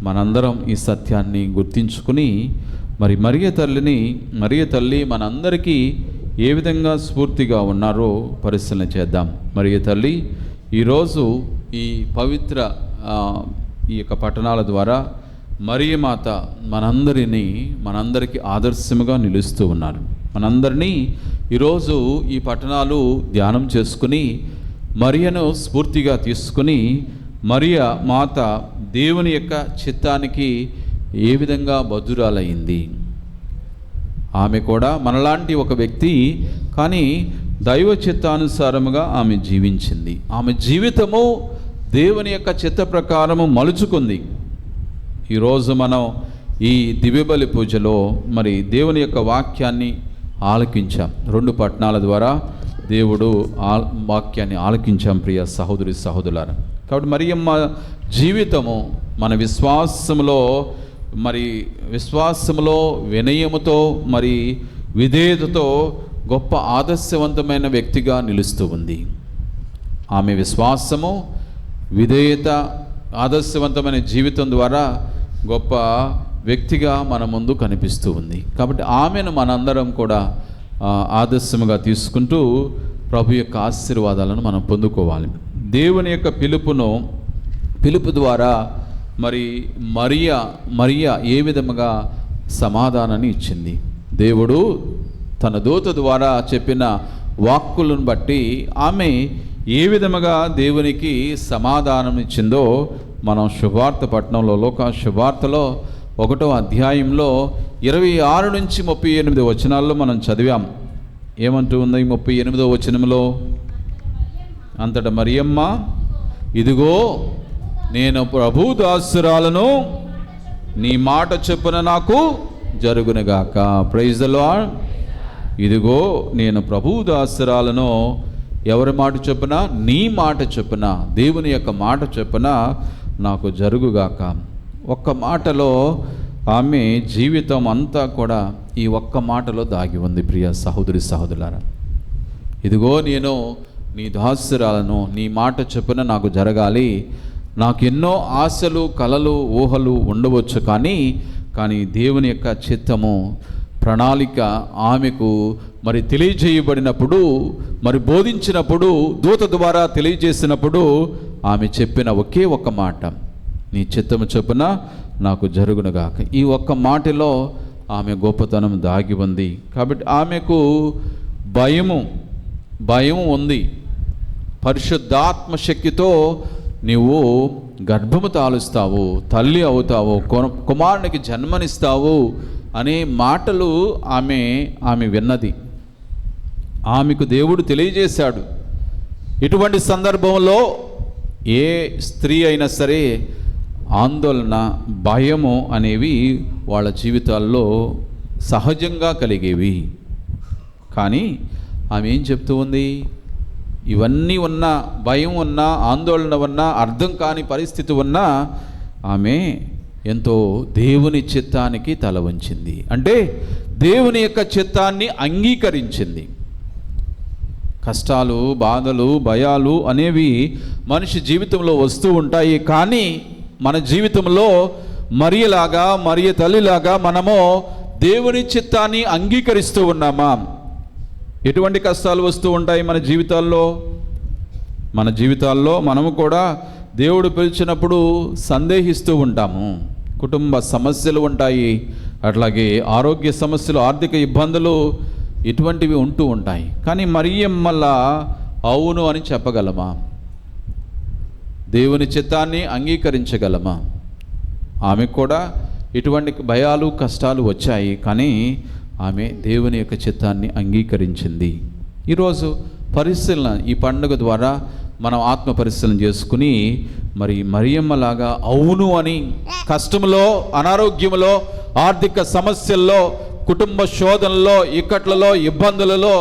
S3: మనందరం ఈ సత్యాన్ని గుర్తించుకుని మరి మరియ తల్లి మనందరికీ ఏ విధంగా స్ఫూర్తిగా ఉన్నారో పరిశీలన చేద్దాం. మరియ తల్లి ఈరోజు ఈ పవిత్ర ఈ యొక్క పట్టణాల ద్వారా మరియమాత మనందరికీ ఆదర్శముగా నిలుస్తూ ఉన్నారు. మనందరినీ ఈరోజు ఈ పట్టణాలు ధ్యానం చేసుకుని మరియను స్ఫూర్తిగా తీసుకుని మరియ మాత దేవుని యొక్క చిత్తానికి ఏ విధంగా బద్ధురాలయ్యింది. ఆమె కూడా మనలాంటి ఒక వ్యక్తి, కానీ దైవ చిత్తానుసారముగా ఆమె జీవించింది. ఆమె జీవితము దేవుని యొక్క చిత్త ప్రకారము మలుచుకుంది. ఈరోజు మనం ఈ దివ్యబలి పూజలో మరి దేవుని యొక్క వాక్యాన్ని ఆలకించాం. 2 పట్టణాల ద్వారా దేవుడు వాక్యాన్ని ఆలకించాం ప్రియ సహోదరి సహోదరులారా. కాబట్టి మరియమ్మ జీవితము మన విశ్వాసములో వినయముతో మరి విధేయతతో గొప్ప ఆదర్శవంతమైన వ్యక్తిగా నిలుస్తూ ఉంది. ఆమె విశ్వాసము, విధేయత, ఆదర్శవంతమైన జీవితం ద్వారా గొప్ప వ్యక్తిగా మన ముందు కనిపిస్తూ ఉంది. కాబట్టి ఆమెను మనందరం కూడా ఆదర్శముగా తీసుకుంటూ ప్రభు యొక్క ఆశీర్వాదాలను మనం పొందుకోవాలి. దేవుని యొక్క పిలుపు ద్వారా మరి మరియా ఏ విధముగా సమాధానాన్ని ఇచ్చింది. దేవుడు తన దూత ద్వారా చెప్పిన వాక్కులను బట్టి ఆమె ఏ విధముగా దేవునికి సమాధానం ఇచ్చిందో మనం శుభవార్త పట్టణంలో లోకా శుభవార్తలో 1వ అధ్యాయంలో 26 నుంచి 38 వచనాల్లో మనం చదివాం. ఏమంటూ ఉంది 38వ వచనంలో? అంతటా మరియమ్మ, ఇదిగో నేను ప్రభు దాసురాలను, నీ మాట చొప్పున నాకు జరుగునుగాక. Praise the lord. ఇదిగో నేను ప్రభు దాసురాలను, ఎవరి మాట చొప్పున? నీ మాట చొప్పున, దేవుని యొక్క మాట చొప్పున నాకు జరుగుగాక. ఒక్క మాటలో ఆమె జీవితం అంతా కూడా ఈ ఒక్క మాటలో దాగి ఉంది ప్రియ సహోదరి సహోదరులారా. ఇదిగో నేను నీ దాసురాలను, నీ మాట చొప్పున నాకు జరగాలి. నాకు ఎన్నో ఆశలు, కలలు, ఊహలు ఉండవచ్చు, కానీ దేవుని యొక్క చిత్తము, ప్రణాళిక ఆమెకు మరి తెలియజేయబడినప్పుడు, మరి బోధించినప్పుడు, దూత ద్వారా తెలియజేసినప్పుడు ఆమె చెప్పిన ఒకే ఒక్క మాట, నీ చిత్తము చొప్పున నాకు జరుగునుగాక. ఈ ఒక్క మాటలో ఆమె గొప్పతనం దాగి ఉంది. కాబట్టి ఆమెకు భయము ఉంది. పరిశుద్ధాత్మ శక్తితో నీవు గర్భము తాలుస్తావు, తల్లి అవుతావు, కుమారునికి జన్మనిస్తావు అనే మాటలు ఆమె విన్నది. ఆమెకు దేవుడు తెలియజేశాడు. ఇటువంటి సందర్భంలో ఏ స్త్రీ అయినా సరే ఆందోళన, భయము అనేవి వాళ్ళ జీవితాల్లో సహజంగా కలిగేవి. కానీ ఆమె ఏం చెప్తూ ఉంది? ఇవన్నీ ఉన్నా, భయం ఉన్నా, ఆందోళన ఉన్నా, అర్థం కాని పరిస్థితి ఉన్నా ఆమె ఎంతో దేవుని చిత్తానికి తల వంచింది. అంటే దేవుని యొక్క చిత్తాన్ని అంగీకరించింది. కష్టాలు, బాధలు, భయాలు అనేవి మనిషి జీవితంలో వస్తూ ఉంటాయి. కానీ మన జీవితంలో మరియ తల్లిలాగా మనము దేవుని చిత్తాన్ని అంగీకరిస్తూ ఉన్నామా? ఎటువంటి కష్టాలు వస్తూ ఉంటాయి మన జీవితాల్లో మనము కూడా దేవుడు పిలిచినప్పుడు సందేహిస్తూ ఉంటాము. కుటుంబ సమస్యలు ఉంటాయి, అట్లాగే ఆరోగ్య సమస్యలు, ఆర్థిక ఇబ్బందులు, ఇటువంటివి ఉంటూ ఉంటాయి. కానీ మరియమ్మ అవును అని చెప్పగలమా? దేవుని చిత్తాన్ని అంగీకరించగలమా? ఆమె కూడా ఇటువంటి భయాలు, కష్టాలు వచ్చాయి, కానీ ఆమె దేవుని యొక్క చిత్తాన్ని అంగీకరించింది. ఈరోజు పరిశీలన, ఈ పండుగ ద్వారా మనం ఆత్మ పరిశీలన చేసుకుని మరి మరియమ్మలాగా అవును అని కష్టంలో, అనారోగ్యంలో, ఆర్థిక సమస్యల్లో, కుటుంబ శోధనలో, ఇక్కట్లలో, ఇబ్బందులలో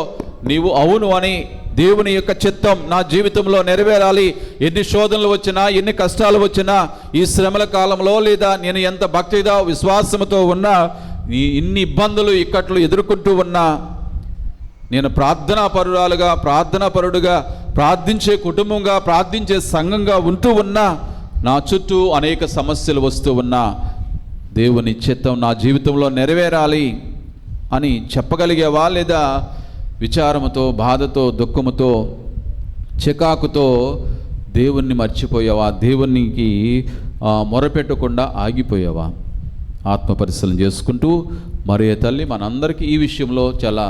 S3: నీవు అవును అని దేవుని యొక్క చిత్తం నా జీవితంలో నెరవేరాలి, ఎన్ని శోధనలు వచ్చినా, ఎన్ని కష్టాలు వచ్చినా, ఈ శ్రమల కాలంలో లేదా నేను ఎంత భక్తిగా విశ్వాసంతో ఉన్నా, ఇన్ని ఇబ్బందులు, ఇక్కట్లు ఎదుర్కొంటూ ఉన్నా, నేను ప్రార్థనాపరుడుగా ప్రార్థించే కుటుంబంగా, ప్రార్థించే సంఘంగా ఉంటూ ఉన్నా, నా చుట్టూ అనేక సమస్యలు వస్తూ ఉన్నా, దేవుని చిత్తం నా జీవితంలో నెరవేరాలి అని చెప్పగలిగేవా? లేదా విచారముతో, బాధతో, దుఃఖముతో, చికాకుతో దేవుణ్ణి మర్చిపోయావా? దేవునికి మొరపెట్టకుండా ఆగిపోయావా? ఆత్మ పరిశీలన చేసుకుంటూ మరియ తల్లి మనందరికీ ఈ విషయంలో చాలా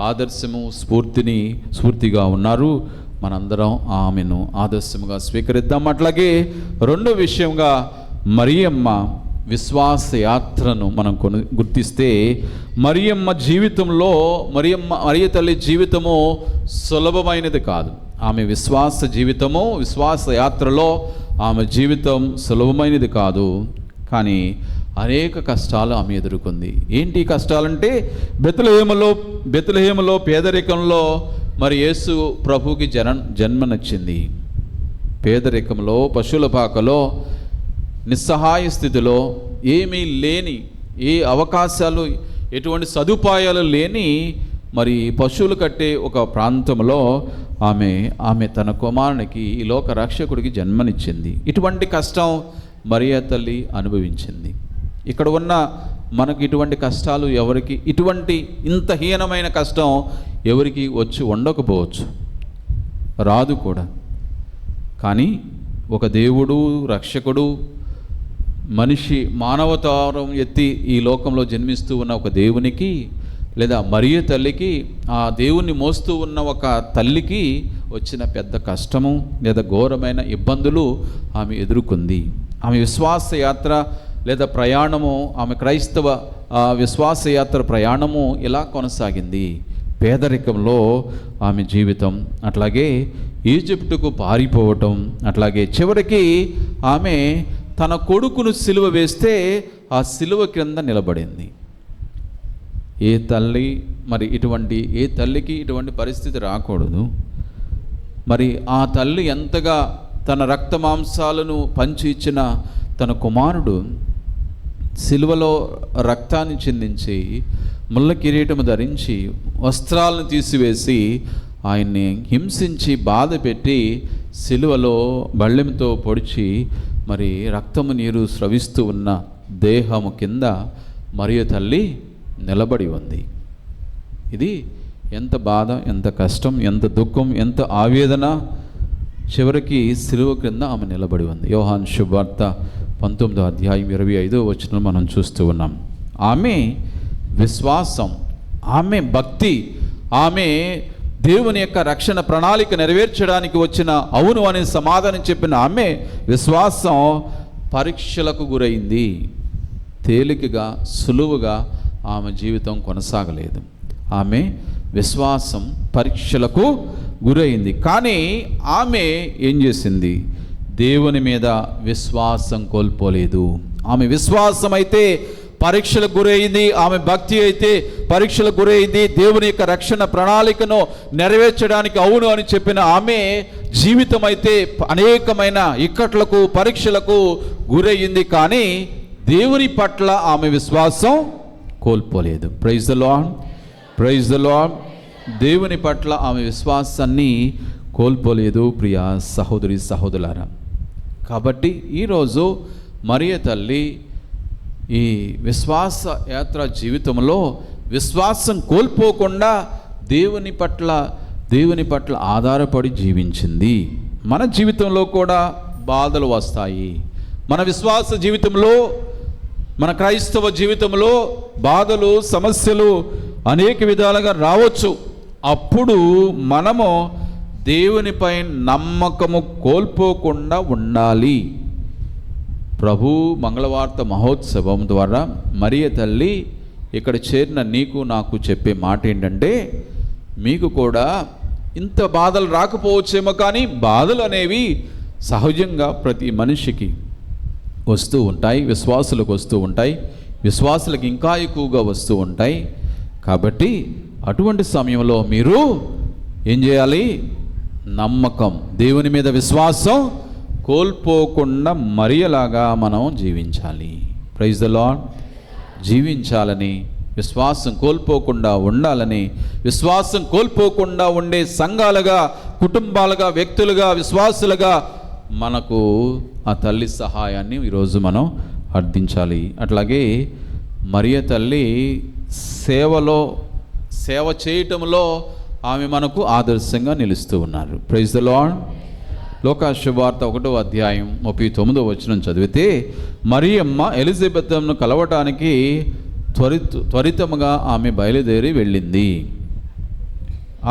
S3: ఆదర్శము, స్ఫూర్తిగా ఉన్నారు. మనందరం ఆమెను ఆదర్శముగా స్వీకరిద్దాం. అట్లాగే రెండో విషయంగా మరియమ్మ విశ్వాస యాత్రను మనం గుర్తిస్తే మరియమ్మ జీవితంలో మరియ తల్లి జీవితము సులభమైనది కాదు. ఆమె విశ్వాస జీవితము, విశ్వాస యాత్రలో ఆమె జీవితం సులభమైనది కాదు. కానీ అనేక కష్టాలు ఆమె ఎదుర్కొంది. ఏంటి కష్టాలంటే బెత్లెహేములో పేదరికంలో మరి యేసు ప్రభుకి జన్మనిచ్చింది. పేదరికంలో, పశువుల పాకలో, నిస్సహాయ స్థితిలో, ఏమీ లేని, ఏ అవకాశాలు, ఎటువంటి సదుపాయాలు లేని మరి పశువులు కట్టే ఒక ప్రాంతంలో ఆమె తన కుమారునికి, ఈ లోక రక్షకుడికి జన్మనిచ్చింది. ఇటువంటి కష్టం మరియ తల్లి అనుభవించింది. ఇక్కడ ఉన్న మనకు ఇటువంటి కష్టాలు ఎవరికి, ఇటువంటి ఇంత హీనమైన కష్టం ఎవరికి వచ్చి ఉండకపోవచ్చు, రాదు కూడా. కానీ ఒక దేవుడు, రక్షకుడు, మనిషి మానవతారం ఎత్తి ఈ లోకంలో జన్మిస్తూ ఉన్న ఒక దేవునికి, లేదా మరియ తల్లికి, ఆ దేవుణ్ణి మోస్తూ ఉన్న ఒక తల్లికి వచ్చిన పెద్ద కష్టము లేదా ఘోరమైన ఇబ్బందులు ఆమె ఎదుర్కొంది. ఆమె విశ్వాస యాత్ర లేదా ప్రయాణము, ఆమె క్రైస్తవ విశ్వాస యాత్ర ప్రయాణము ఇలా కొనసాగింది. పేదరికంలో ఆమె జీవితం, అట్లాగే ఈజిప్టుకు పారిపోవటం, అట్లాగే చివరికి ఆమె తన కొడుకును సిలువ వేస్తే ఆ సిలువ క్రింద నిలబడింది. ఏ తల్లికి ఇటువంటి పరిస్థితి రాకూడదు. మరి ఆ తల్లి ఎంతగా తన రక్త మాంసాలను పంచి ఇచ్చిన తన కుమారుడు సిలువలో రక్తాన్ని చిందించి, ముళ్ళ కిరీటము ధరించి, వస్త్రాలను తీసివేసి, ఆయన్ని హింసించి బాధ పెట్టి సిలువలో బళ్ళెంతో పొడిచి మరి రక్తము నీరు స్రవిస్తూ ఉన్న దేహము కింద మరియ తల్లి నిలబడి ఉంది. ఇది ఎంత బాధ, ఎంత కష్టం, ఎంత దుఃఖం, ఎంత ఆవేదన. చివరికి సిలువ క్రింద ఆమె నిలబడి ఉంది. యోహాను శుభవార్త 19వ అధ్యాయం 25వ వచనం మనం చూస్తూ ఉన్నాం. ఆమె విశ్వాసం, ఆమె భక్తి, ఆమె దేవుని యొక్క రక్షణ ప్రణాళిక నెరవేర్చడానికి వచ్చిన అవును అనే సమాధానం చెప్పిన ఆమె విశ్వాసం పరీక్షలకు గురైంది. తేలికగా, సులువుగా ఆమె జీవితం కొనసాగలేదు. ఆమె విశ్వాసం పరీక్షలకు గురైంది. కానీ ఆమె ఏం చేసింది? దేవుని మీద విశ్వాసం కోల్పోలేదు. ఆమె విశ్వాసం అయితే పరీక్షలకు గురైంది, ఆమె భక్తి అయితే పరీక్షలకు గురైంది. దేవుని యొక్క రక్షణ ప్రణాళికను నెరవేర్చడానికి అవును అని చెప్పిన ఆమె జీవితం అయితే అనేకమైన ఇక్కట్లకు, పరీక్షలకు గురయ్యింది. కానీ దేవుని పట్ల ఆమె విశ్వాసం కోల్పోలేదు. Praise the lord, praise the lord. దేవుని పట్ల ఆమె విశ్వాసాన్ని కోల్పోలేదు. ప్రియ సహోదరి సహోదరులారా, కాబట్టి ఈరోజు మరియ తల్లి ఈ విశ్వాస యాత్ర జీవితంలో విశ్వాసం కోల్పోకుండా దేవుని పట్ల ఆధారపడి జీవించింది. మన జీవితంలో కూడా బాధలు వస్తాయి. మన విశ్వాస జీవితంలో, మన క్రైస్తవ జీవితంలో బాధలు, సమస్యలు అనేక విధాలుగా రావచ్చు. అప్పుడు మనము దేవునిపై నమ్మకము కోల్పోకుండా ఉండాలి. ప్రభు మంగళవార్త మహోత్సవం ద్వారా మరియ తల్లి ఇక్కడ చేరిన నీకు నాకు చెప్పే మాట ఏంటంటే, మీకు కూడా ఇంత బాధలు రాకపోవచ్చేమో, కానీ బాధలు అనేవి సహజంగా ప్రతి మనిషికి వస్తూ ఉంటాయి. విశ్వాసులకు వస్తూ ఉంటాయి, విశ్వాసులకు ఇంకా ఎక్కువగా వస్తూ ఉంటాయి. కాబట్టి అటువంటి సమయంలో మీరు ఏం చేయాలి? నమ్మకం, దేవుని మీద విశ్వాసం కోల్పోకుండా మరియలాగా మనం జీవించాలి. Praise the lord. జీవించాలని, విశ్వాసం కోల్పోకుండా ఉండాలని, విశ్వాసం కోల్పోకుండా ఉండే సంఘాలుగా, కుటుంబాలుగా, వ్యక్తులుగా, విశ్వాసులుగా మనకు ఆ తల్లి సహాయాన్ని ఈరోజు మనం అర్థించాలి. అట్లాగే మరియ తల్లి సేవ చేయటంలో ఆమె మనకు ఆదర్శంగా నిలుస్తూ ఉన్నారు. Praise the lord. లోకా శుభవార్త 1వ అధ్యాయం 39వ వచనం చదివితే, మరియమ్మ ఎలిజబెత్ను కలవటానికి త్వరితముగా ఆమె బయలుదేరి వెళ్ళింది.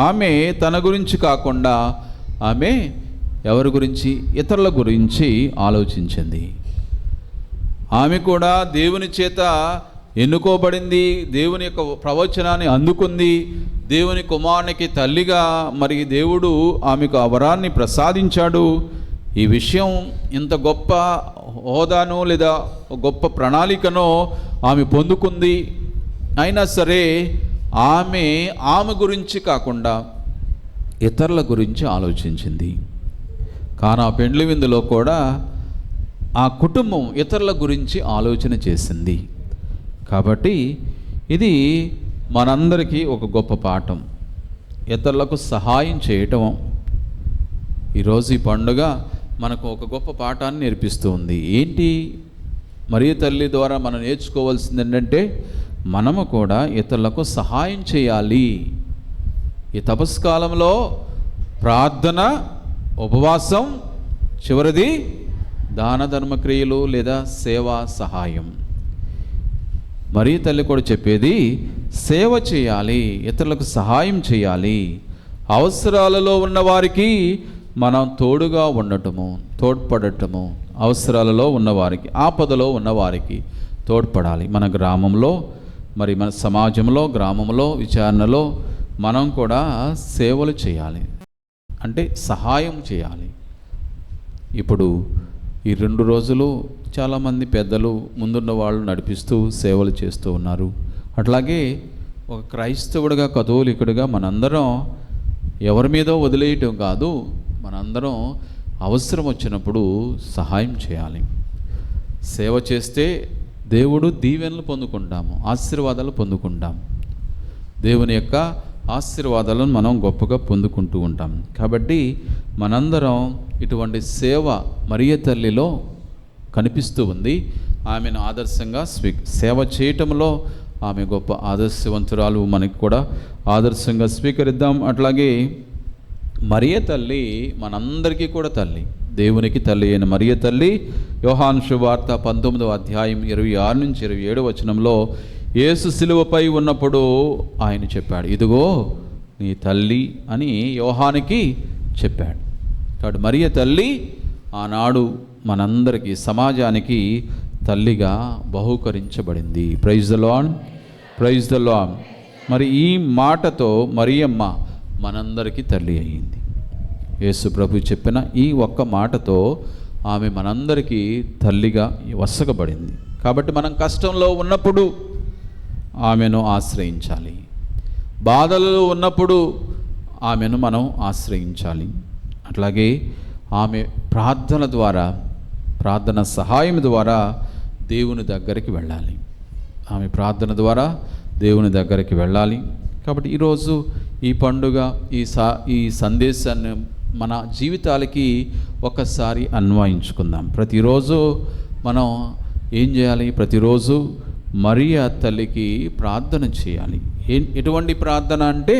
S3: ఆమె తన గురించి కాకుండా ఆమె ఎవరి గురించి? ఇతరుల గురించి ఆలోచించింది. ఆమె కూడా దేవుని చేత ఎన్నుకోబడింది, దేవుని యొక్క ప్రవచనాన్ని అందుకుంది, దేవుని కుమారునికి తల్లిగా మరి దేవుడు ఆమెకు ఆ వరాన్ని ప్రసాదించాడు. ఈ విషయం ఇంత గొప్ప హోదాను లేదా గొప్ప ప్రణాళికను ఆమె పొందుకుంది. అయినా సరే ఆమె గురించి కాకుండా ఇతరుల గురించి ఆలోచించింది. కానా పెండ్లి విందులో కూడా ఆ కుటుంబం ఇతరుల గురించి ఆలోచన చేసింది. కాబట్టి ఇది మనందరికీ ఒక గొప్ప పాఠం. ఇతరులకు సహాయం చేయటం ఈరోజు ఈ పండుగ మనకు ఒక గొప్ప పాఠాన్ని నేర్పిస్తూ ఉంది. ఏంటి మరియ తల్లి ద్వారా మనం నేర్చుకోవాల్సింది ఏంటంటే మనము కూడా ఇతరులకు సహాయం చేయాలి. ఈ తపస్కాలంలో ప్రార్థన, ఉపవాసం, చివరిది దాన ధర్మక్రియలు లేదా సేవా సహాయం. మరియ తల్లి కూడా చెప్పేది సేవ చేయాలి, ఇతరులకు సహాయం చేయాలి. అవసరాలలో ఉన్నవారికి మనం తోడుగా ఉండటము, తోడ్పడటము, అవసరాలలో ఉన్నవారికి, ఆపదలో ఉన్నవారికి తోడ్పడాలి. మన గ్రామంలో మరి మన సమాజంలో, గ్రామంలో, విచారణలో మనం కూడా సేవలు చేయాలి, అంటే సహాయం చేయాలి. ఇప్పుడు ఈ 2 రోజులు చాలామంది పెద్దలు ముందున్న వాళ్ళు నడిపిస్తూ సేవలు చేస్తూ ఉన్నారు. అట్లాగే ఒక క్రైస్తవుడిగా, కథోలికుడిగా మనందరం ఎవరి మీదో వదిలేయటం కాదు, మనందరం అవసరం వచ్చినప్పుడు సహాయం చేయాలి. సేవ చేస్తే దేవుడు దీవెనలు పొందుకుంటాము, ఆశీర్వాదాలు పొందుకుంటాము. దేవుని యొక్క ఆశీర్వాదాలను మనం గొప్పగా పొందుకుంటూ ఉంటాం. కాబట్టి మనందరం ఇటువంటి సేవ మరియ తల్లిలో కనిపిస్తూ ఉంది. ఆమెను ఆదర్శంగా సేవ చేయటంలో ఆమె గొప్ప ఆదర్శవంతురాలు, మనకి కూడా ఆదర్శంగా స్వీకరిద్దాం. అట్లాగే మరియ తల్లి మనందరికీ కూడా తల్లి, దేవునికి తల్లి అయిన మరియ తల్లి యోహాను సువార్త 19వ అధ్యాయం 26 నుంచి 27 వచనంలో యేసు సిలువపై ఉన్నప్పుడు ఆయన చెప్పాడు, ఇదిగో నీ తల్లి అని యోహానికి చెప్పాడు. కాబట్టి మరియ తల్లి ఆనాడు మనందరికీ, సమాజానికి తల్లిగా బహూకరించబడింది. Praise the lord, praise the lord. మరి ఈ మాటతో మరియమ్మ మనందరికీ తల్లి అయ్యింది. యేసు ప్రభు చెప్పిన ఈ ఒక్క మాటతో ఆమె మనందరికీ తల్లిగా వసకబడింది. కాబట్టి మనం కష్టంలో ఉన్నప్పుడు ఆమెను ఆశ్రయించాలి, బాధలలో ఉన్నప్పుడు ఆమెను మనం ఆశ్రయించాలి. అట్లాగే ఆమె ప్రార్థన ద్వారా, ప్రార్థన సహాయం ద్వారా దేవుని దగ్గరికి వెళ్ళాలి. ఆమె ప్రార్థన ద్వారా దేవుని దగ్గరికి వెళ్ళాలి. కాబట్టి ఈరోజు ఈ పండుగ, ఈ సందేశాన్ని మన జీవితాలకి ఒకసారి అన్వయించుకుందాం. ప్రతిరోజు మనం ఏం చేయాలి? ప్రతిరోజు మరియ తల్లికి ప్రార్థన చేయాలి. ఎటువంటి ప్రార్థన అంటే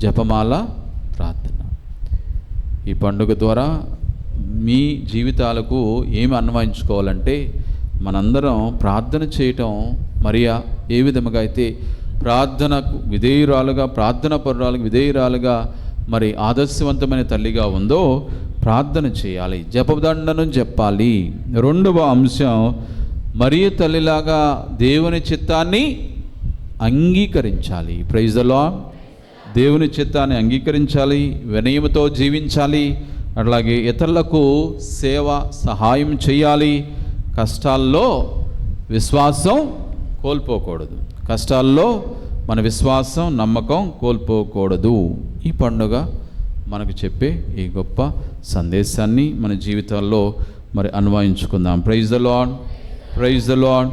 S3: జపమాల ప్రార్థన. ఈ పండుగ ద్వారా మీ జీవితాలకు ఏమి అన్వయించుకోవాలంటే మనందరం ప్రార్థన చేయటం, మరియా ఏ విధముగా అయితే ప్రార్థనకు విధేయురాలుగా, ప్రార్థన పరురాలకు విధేయురాలుగా, మరి ఆదర్శవంతమైన తల్లిగా ఉందో ప్రార్థన చేయాలి, జపదండను చెప్పాలి. 2వ అంశం, మరియ తల్లిలాగా దేవుని చిత్తాన్ని అంగీకరించాలి. Praise the lord. దేవుని చిత్తాన్ని అంగీకరించాలి, వినయముతో జీవించాలి. అట్లాగే ఇతరులకు సేవ, సహాయం చేయాలి. కష్టాల్లో విశ్వాసం కోల్పోకూడదు, కష్టాల్లో మన విశ్వాసం, నమ్మకం కోల్పోకూడదు. ఈ పండుగ మనకు చెప్పే ఈ గొప్ప సందేశాన్ని మన జీవితాల్లో మరి అన్వయించుకుందాం. Praise the lord, praise the lord.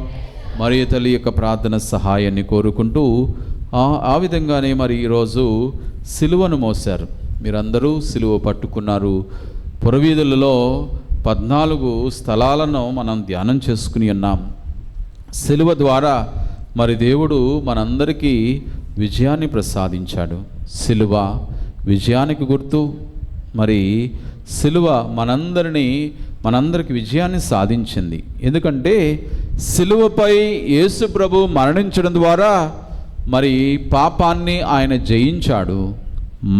S3: Mariya తల్లి యొక్క ప్రార్థన సహాయాన్ని కోరుకుంటూ ఆ విధంగానే మరి ఈరోజు సిలువను మోశారు. మీరందరూ సిలువ పట్టుకున్నారు. పురవీధులలో 14 స్థలాలను మనం ధ్యానం చేసుకుని ఉన్నాం. సిలువ ద్వారా మరి దేవుడు మనందరికీ విజయాన్ని ప్రసాదించాడు. సిలువ విజయానికి గుర్తు. మరి సిలువ మనందరికి విజయాన్ని సాధించింది. ఎందుకంటే సిలువపై యేసు ప్రభు మరణించడం ద్వారా మరి పాపాన్ని ఆయన జయించాడు,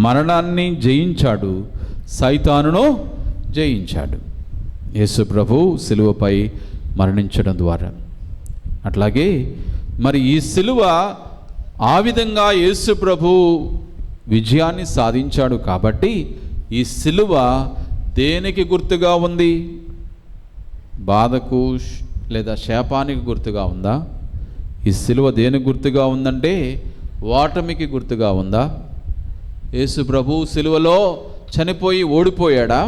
S3: మరణాన్ని జయించాడు, సైతానును జయించాడు. యేసు ప్రభు సిలువపై మరణించడం ద్వారా. అట్లాగే మరి ఈ సిలువ ఆ విధంగా యేసు ప్రభు విజయాన్ని సాధించాడు కాబట్టి ఈ సిలువ దేనికి గుర్తుగా ఉంది? బాధకు లేదా శాపానికి గుర్తుగా ఉందా? ఈ సిలువ దేనికి గుర్తుగా ఉందంటే ఓటమికి గుర్తుగా ఉందా? యేసు ప్రభు సిలువలో చనిపోయి ఓడిపోయాడా?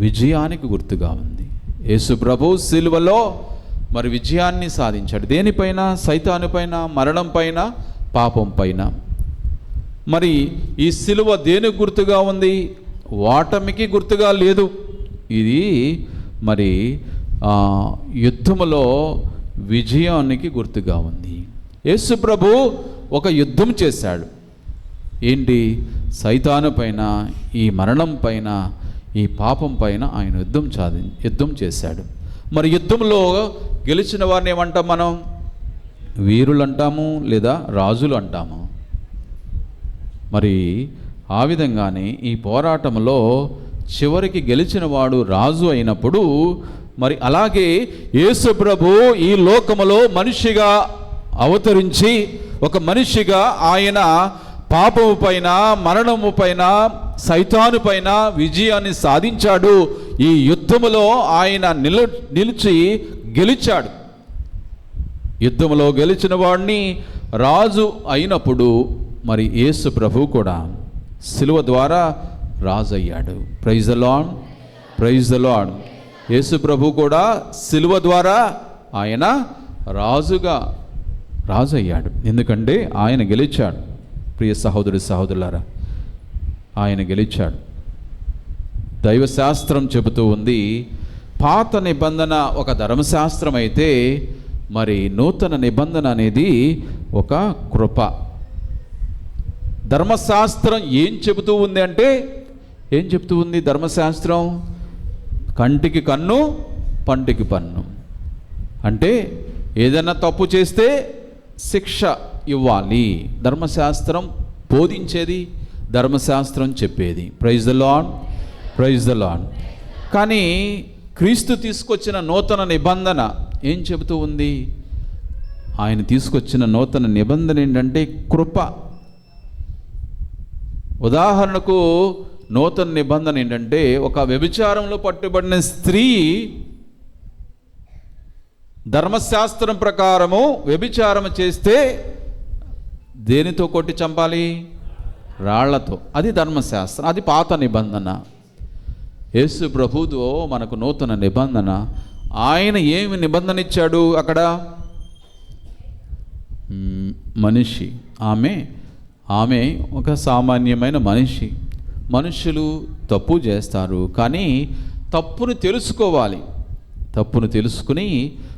S3: విజయానికి గుర్తుగా ఉంది. యేసు ప్రభు సిలువలో మరి విజయాన్ని సాధించాడు. దేనిపైన? సైతాను పైన, మరణం పైన, పాపం పైన. మరి ఈ సిలువ దేనికి గుర్తుగా ఉంది? ఓటమికి గుర్తుగా లేదు. ఇది మరి యుద్ధములో విజయానికి గుర్తుగా ఉంది. యేసు ప్రభు ఒక యుద్ధం చేశాడు. ఏంటి? సైతాను పైన, ఈ మరణం పైన, ఈ పాపం పైన ఆయన యుద్ధం చేశాడు. మరి యుద్ధంలో గెలిచిన వారిని ఏమంటాం మనం? వీరులు అంటాము, లేదా రాజులు అంటాము. మరి ఆ విధంగానే ఈ పోరాటంలో చివరికి గెలిచిన వాడు రాజు అయినప్పుడు, మరి అలాగే యేసు ప్రభు ఈ లోకములో మనిషిగా అవతరించి ఒక మనిషిగా ఆయన పాపము పైన, మరణము పైన, సైతాను పైన విజయాన్ని సాధించాడు. ఈ యుద్ధములో ఆయన నిలిచి గెలిచాడు. యుద్ధములో గెలిచిన వాడిని రాజు అయినప్పుడు మరి యేసు ప్రభు కూడా సిలువ ద్వారా రాజు అయ్యాడు. Praise the lord, praise the lord. Yesu ప్రభు కూడా సిలువ ద్వారా ఆయన రాజు అయ్యాడు. ఎందుకంటే ఆయన గెలిచాడు. ప్రియ సహోదరులారా, ఆయన గెలిచాడు. దైవశాస్త్రం చెబుతూ ఉంది, పాత నిబంధన ఒక ధర్మశాస్త్రం అయితే మరి నూతన నిబంధన అనేది ఒక కృప. ధర్మశాస్త్రం ఏం చెబుతూ ఉంది అంటే, ఏం చెబుతూ ఉంది ధర్మశాస్త్రం? కంటికి కన్ను, పంటికి పన్ను. అంటే ఏదైనా తప్పు చేస్తే శిక్ష ఇవ్వాలి. ధర్మశాస్త్రం బోధించేది, ధర్మశాస్త్రం చెప్పేది. Praise the lord, praise the lord. కానీ క్రీస్తు తీసుకొచ్చిన నూతన నిబంధన ఏం చెబుతూ ఉంది? ఆయన తీసుకొచ్చిన నూతన నిబంధన ఏంటంటే కృప. ఉదాహరణకు నూతన నిబంధన ఏంటంటే, ఒక వ్యభిచారంలో పట్టుబడిన స్త్రీ ధర్మశాస్త్రం ప్రకారము వ్యభిచారం చేస్తే దేనితో కొట్టి చంపాలి? రాళ్లతో. అది ధర్మశాస్త్రం, అది పాత నిబంధన. యేసు ప్రభుతో మనకు నూతన నిబంధన. ఆయన ఏమి నిబంధన ఇచ్చాడు అక్కడ? మనిషి, ఆమె ఒక సామాన్యమైన మనిషి. మనుషులు తప్పు చేస్తారు, కానీ తప్పును తెలుసుకోవాలి. తప్పును తెలుసుకుని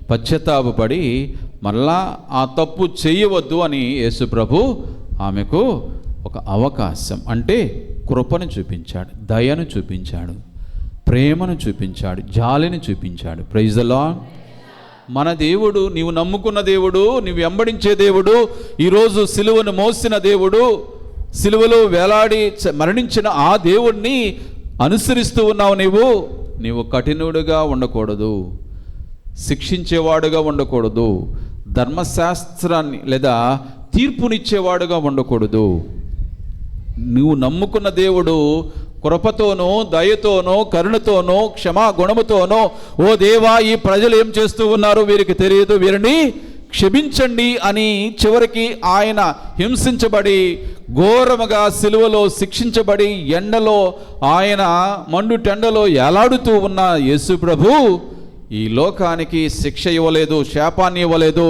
S3: పశ్చాత్తాపపడి మళ్ళా ఆ తప్పు చేయవద్దు అని యేసు ప్రభు ఆమెకు ఒక అవకాశం, అంటే కృపను చూపించాడు, దయను చూపించాడు, ప్రేమను చూపించాడు, జాలిని చూపించాడు. Praise the lord. మన దేవుడు, నీవు నమ్ముకున్న దేవుడు, నీవు వెంబడించే దేవుడు, ఈరోజు సిలువను మోసిన దేవుడు, సిలువలో వేలాడి మరణించిన ఆ దేవుణ్ణి అనుసరిస్తూ ఉన్నావు. నీవు కఠినుడిగా ఉండకూడదు, శిక్షించేవాడుగా ఉండకూడదు, ధర్మశాస్త్రాన్ని లేదా తీర్పునిచ్చేవాడుగా ఉండకూడదు. నువ్వు నమ్ముకున్న దేవుడు కృపతోనో, దయతోనో, కరుణతోనో, క్షమా గుణముతోనో, ఓ దేవా ఈ ప్రజలు ఏం చేస్తూ ఉన్నారు వీరికి తెలియదు, వీరిని క్షమించండి అని చివరికి ఆయన హింసించబడి ఘోరముగా సిలువలో శిక్షించబడి ఎండలో ఆయన మండుటెండలో ఎలాడుతూ ఉన్న యేసు ప్రభు ఈ లోకానికి శిక్ష ఇవ్వలేదు, శాపాన్ని ఇవ్వలేదు.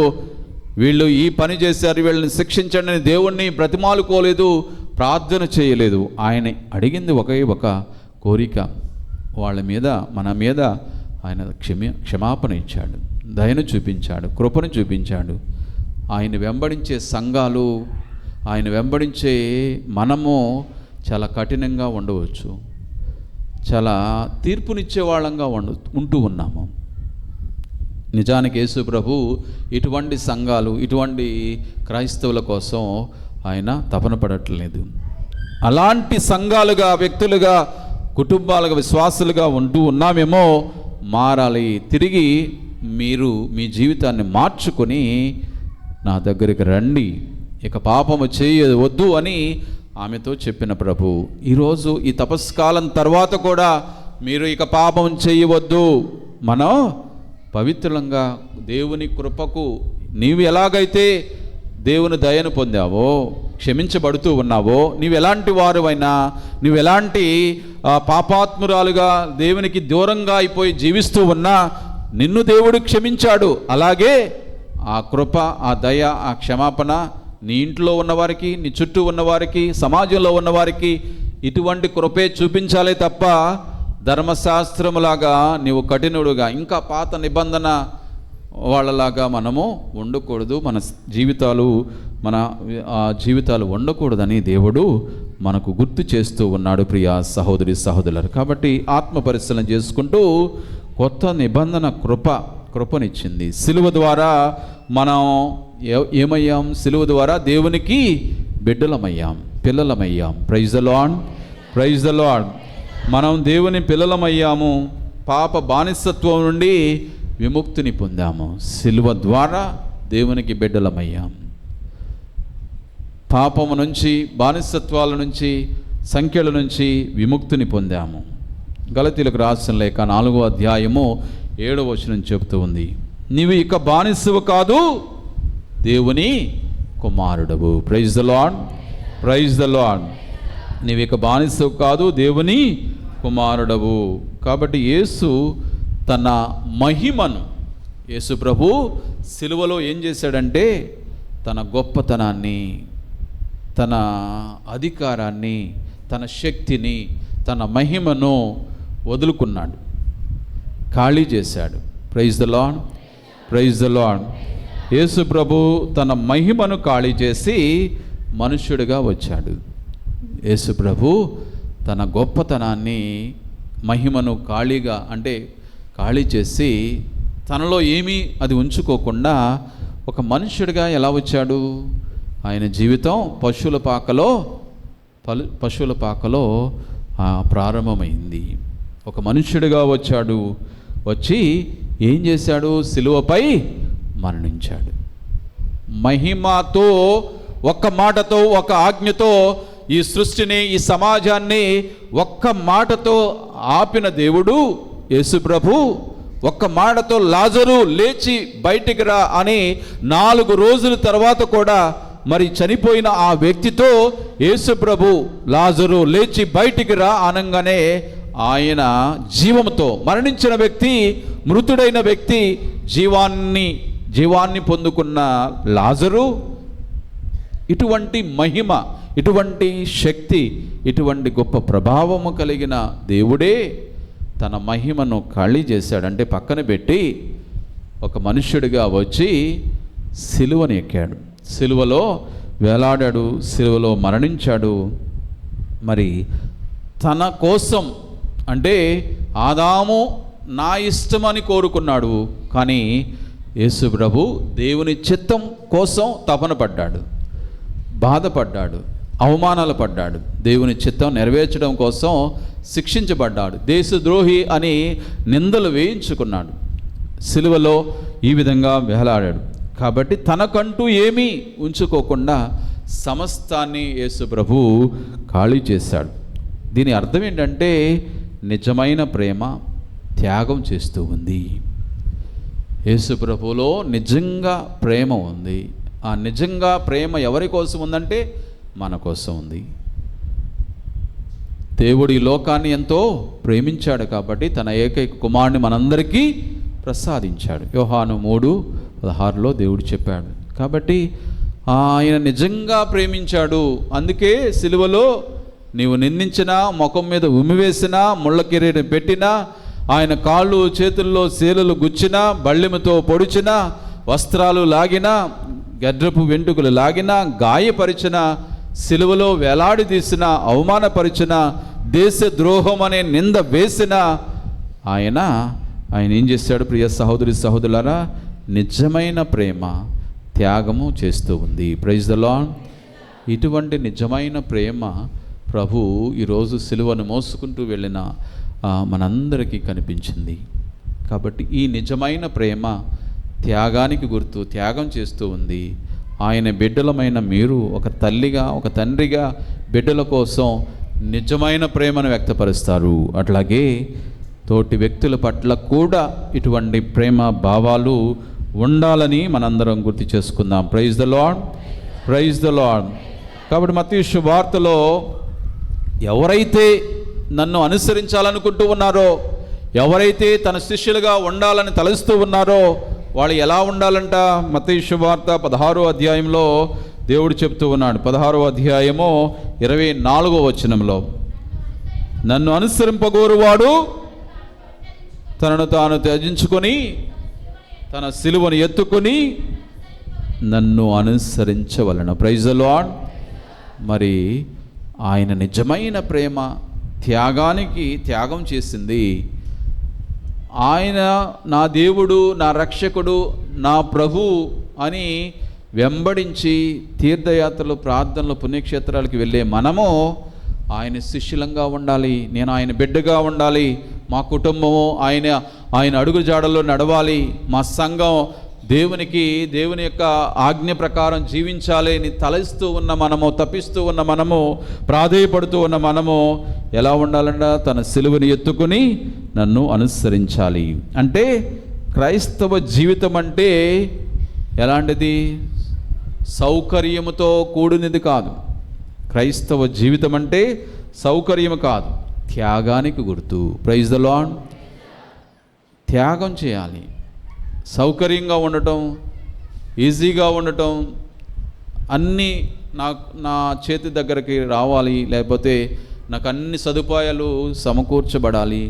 S3: వీళ్ళు ఈ పని చేశారు, వీళ్ళని శిక్షించండి అని దేవుణ్ణి బ్రతిమాలుకోలేదు, ప్రార్థన చేయలేదు. ఆయన అడిగింది ఒకే ఒక కోరిక, వాళ్ళ మీద, మన మీద ఆయన క్షమాపణ ఇచ్చాడు, దయను చూపించాడు, కృపను చూపించాడు. ఆయన వెంబడించే సంఘాలు, ఆయన వెంబడించే మనము చాలా కఠినంగా ఉండవచ్చు, చాలా తీర్పునిచ్చే వాళ్ళంగా ఉంటూ ఉన్నాము. నిజానికి యేసు ప్రభు ఇటువంటి సంఘాలు, ఇటువంటి క్రైస్తవుల కోసం ఆయన తపన పడట్లేదు. అలాంటి సంఘాలుగా, వ్యక్తులుగా, కుటుంబాలుగా, విశ్వాసులుగా ఉంటూ ఉన్నామేమో మారాలి. తిరిగి మీరు మీ జీవితాన్ని మార్చుకొని నా దగ్గరికి రండి, ఇక పాపము చేయవద్దు అని ఆమెతో చెప్పిన ప్రభు, ఈరోజు ఈ తపస్కాలం తర్వాత కూడా మీరు ఇక పాపం చేయవద్దు, మనం పవిత్రంగా దేవుని కృపకు నీవు ఎలాగైతే దేవుని దయను పొందావో, క్షమించబడుతూ ఉన్నావో, నీవు ఎలాంటి వారువైనా, నువ్వు ఎలాంటి పాపాత్మురాలుగా దేవునికి దూరంగా అయిపోయి జీవిస్తూ ఉన్నా నిన్ను దేవుడు క్షమించాడు. అలాగే ఆ కృప, ఆ దయ, ఆ క్షమాపణ నీ ఇంట్లో ఉన్నవారికి, నీ చుట్టూ ఉన్నవారికి, సమాజంలో ఉన్నవారికి ఇటువంటి కృపే చూపించాలే తప్ప ధర్మశాస్త్రములాగా నీవు కఠినుడుగా ఇంకా పాత నిబంధన వాళ్ళలాగా మనము ఉండకూడదు. మన జీవితాలు ఉండకూడదని దేవుడు మనకు గుర్తు చేస్తూ ఉన్నాడు. ప్రియ సహోదరి సహోదరులు, కాబట్టి ఆత్మ పరిశీలన చేసుకుంటూ కొత్త నిబంధన కృపనిచ్చింది. సిలువ ద్వారా మనం ఏమయ్యాం? సిలువ ద్వారా దేవునికి బిడ్డలమయ్యాం, పిల్లలమయ్యాం. Praise the lord, praise the lord. మనం దేవుని పిల్లలమయ్యాము, పాప బానిసత్వం నుండి విముక్తిని పొందాము. సిలువ ద్వారా దేవునికి బిడ్డలమయ్యాం. పాపము నుంచి, బానిసత్వాల నుంచి, సంఖ్యల నుంచి విముక్తిని పొందాము. గలతీలకు రాసిన లేఖ 4వ అధ్యాయము 7వ వచనం చెబుతూ ఉంది, నీవు ఇక బానిసవు కాదు, దేవుని కుమారుడవు. Praise the lord, praise the lord. నీవు ఇక బానిసవు కాదు, దేవుని కుమారుడవు. కాబట్టి యేసు తన మహిమను, యేసు ప్రభు సిలువలో ఏం చేశాడంటే తన గొప్పతనాన్ని, తన అధికారాన్ని, తన శక్తిని, తన మహిమను వదులుకున్నాడు, ఖాళీ చేశాడు. Praise the lord, praise the lord. Yesu ప్రభు తన మహిమను ఖాళీ చేసి మనుష్యుడిగా వచ్చాడు. యేసు ప్రభు తన గొప్పతనాన్ని, మహిమను ఖాళీ చేసి తనలో ఏమీ అది ఉంచుకోకుండా ఒక మనుష్యుడిగా ఎలా వచ్చాడు? ఆయన జీవితం పశువుల పాకలో ప్రారంభమైంది. ఒక మనుష్యుడిగా వచ్చాడు, వచ్చి ఏం చేశాడు? సిలువపై మరణించాడు. మహిమతో, ఒక్క మాటతో, ఒక ఆజ్ఞతో ఈ సృష్టిని, ఈ సమాజాన్ని ఒక్క మాటతో ఆపిన దేవుడు యేసు ప్రభు ఒక్క మాటతో లాజరు లేచి బయటికి రా అని 4 రోజుల తర్వాత కూడా మరి చనిపోయిన ఆ వ్యక్తితో యేసు ప్రభు లాజరు లేచి బయటికి రా అనగానే ఆయన జీవంతో, మరణించిన వ్యక్తి, మృతుడైన వ్యక్తి జీవాన్ని పొందుకున్న లాజరు ఇటువంటి మహిమ, ఇటువంటి శక్తి, ఇటువంటి గొప్ప ప్రభావము కలిగిన దేవుడే తన మహిమను ఖాళీ చేశాడంటే పక్కన పెట్టి ఒక మనుష్యుడిగా వచ్చి సిలువని ఎక్కాడు, సిలువలో వేలాడాడు, సిలువలో మరణించాడు. మరి తన కోసం, అంటే ఆదాము నా ఇష్టమని కోరుకున్నాడు, కానీ యేసు ప్రభు దేవుని చిత్తం కోసం తపన పడ్డాడు, బాధపడ్డాడు, అవమానాలు పడ్డాడు, దేవుని చిత్తం నెరవేర్చడం కోసం శిక్షించబడ్డాడు, దేశద్రోహి అని నిందలు వేయించుకున్నాడు, సిలువలో ఈ విధంగా వేలాడాడు. కాబట్టి తనకంటూ ఏమీ ఉంచుకోకుండా సమస్తాన్ని యేసు ప్రభు ఖాళీ చేశాడు. దీని అర్థం ఏంటంటే నిజమైన ప్రేమ త్యాగం చేస్తూ ఉంది. యేసు ప్రభువులో నిజంగా ప్రేమ ఉంది. ఆ నిజంగా ప్రేమ ఎవరి కోసం ఉందంటే మన కోసం ఉంది. దేవుడు ఈ లోకాన్ని ఎంతో ప్రేమించాడు కాబట్టి తన ఏకైక కుమారుని మనందరికీ ప్రసాదించాడు. యోహాను 3:16 దేవుడు చెప్పాడు. కాబట్టి ఆయన నిజంగా ప్రేమించాడు. అందుకే సిలువలో నీవు నిందించినా, ముఖం మీద ఉమ్మివేసినా, ముళ్ళ కిరీటం పెట్టినా, ఆయన కాళ్ళు చేతుల్లో శీలలు గుచ్చినా, బళ్ళెముతో పొడిచినా, వస్త్రాలు లాగినా, గడ్రపు వెంట్రుకలు లాగినా, గాయపరిచిన, సిలువలో వేలాడదీసిన, అవమానపరిచిన, దేశద్రోహం అనే నింద వేసిన ఆయన ఏం చేశాడు? ప్రియ సహోదరి సహోదరులారా, నిజమైన ప్రేమ త్యాగము చేస్తూ ఉంది. Praise the lord. ఇటువంటి నిజమైన ప్రేమ ప్రభు ఈరోజు సిలువను మోసుకుంటూ వెళ్ళిన మనందరికీ కనిపించింది. కాబట్టి ఈ నిజమైన ప్రేమ త్యాగానికి గుర్తు, త్యాగం చేస్తూ ఉంది. ఆయన బిడ్డలమైన మీరు ఒక తల్లిగా, ఒక తండ్రిగా బిడ్డల కోసం నిజమైన ప్రేమను వ్యక్తపరుస్తారు. అట్లాగే తోటి వ్యక్తుల పట్ల కూడా ఇటువంటి ప్రేమ భావాలు ఉండాలని మనందరం గుర్తు చేసుకుందాం. Praise the lord, praise the lord. కాబట్టి మత్తయి శుభవార్తలో ఎవరైతే నన్ను అనుసరించాలనుకుంటూ ఉన్నారో, ఎవరైతే తన శిష్యులుగా ఉండాలని తలుస్తూ ఉన్నారో వాళ్ళు ఎలా ఉండాలంట? మత్తయి శుభవార్త 16వ అధ్యాయంలో దేవుడు చెప్తూ ఉన్నాడు. 16వ అధ్యాయము 24వ వచనంలో, నన్ను అనుసరింపగోరువాడు తనను తాను త్యజించుకొని తన సిలువను ఎత్తుకొని నన్ను అనుసరించవలెను. Praise the lord. మరి ఆయన నిజమైన ప్రేమ త్యాగానికి త్యాగం చేసింది. ఆయన నా దేవుడు, నా రక్షకుడు, నా ప్రభు అని వెంబడించి తీర్థయాత్రలు, ప్రార్థనలు, పుణ్యక్షేత్రాలకు వెళ్ళే మనము ఆయన శిష్యులంగా ఉండాలి. నేను ఆయన బిడ్డగా ఉండాలి. మా కుటుంబము ఆయన అడుగు జాడల్లో నడవాలి. మా సంఘం దేవుని యొక్క ఆజ్ఞ ప్రకారం జీవించాలి అని తలస్తూ ఉన్న మనము, తప్పిస్తూ ఉన్న మనము, ప్రాధేయపడుతూ ఉన్న మనము ఎలా ఉండాలంట? తన సిలువని ఎత్తుకుని నన్ను అనుసరించాలి. అంటే క్రైస్తవ జీవితం అంటే ఎలాంటిది? సౌకర్యముతో కూడినది కాదు. క్రైస్తవ జీవితం అంటే సౌకర్యం కాదు, త్యాగానికి గుర్తు. Praise the lord. త్యాగం చేయాలి. సౌకర్యంగా ఉండటం, ఈజీగా ఉండటం, అన్నీ నా చేతి దగ్గరికి రావాలి, లేకపోతే నాకు అన్ని సదుపాయాలు సమకూర్చబడాలి,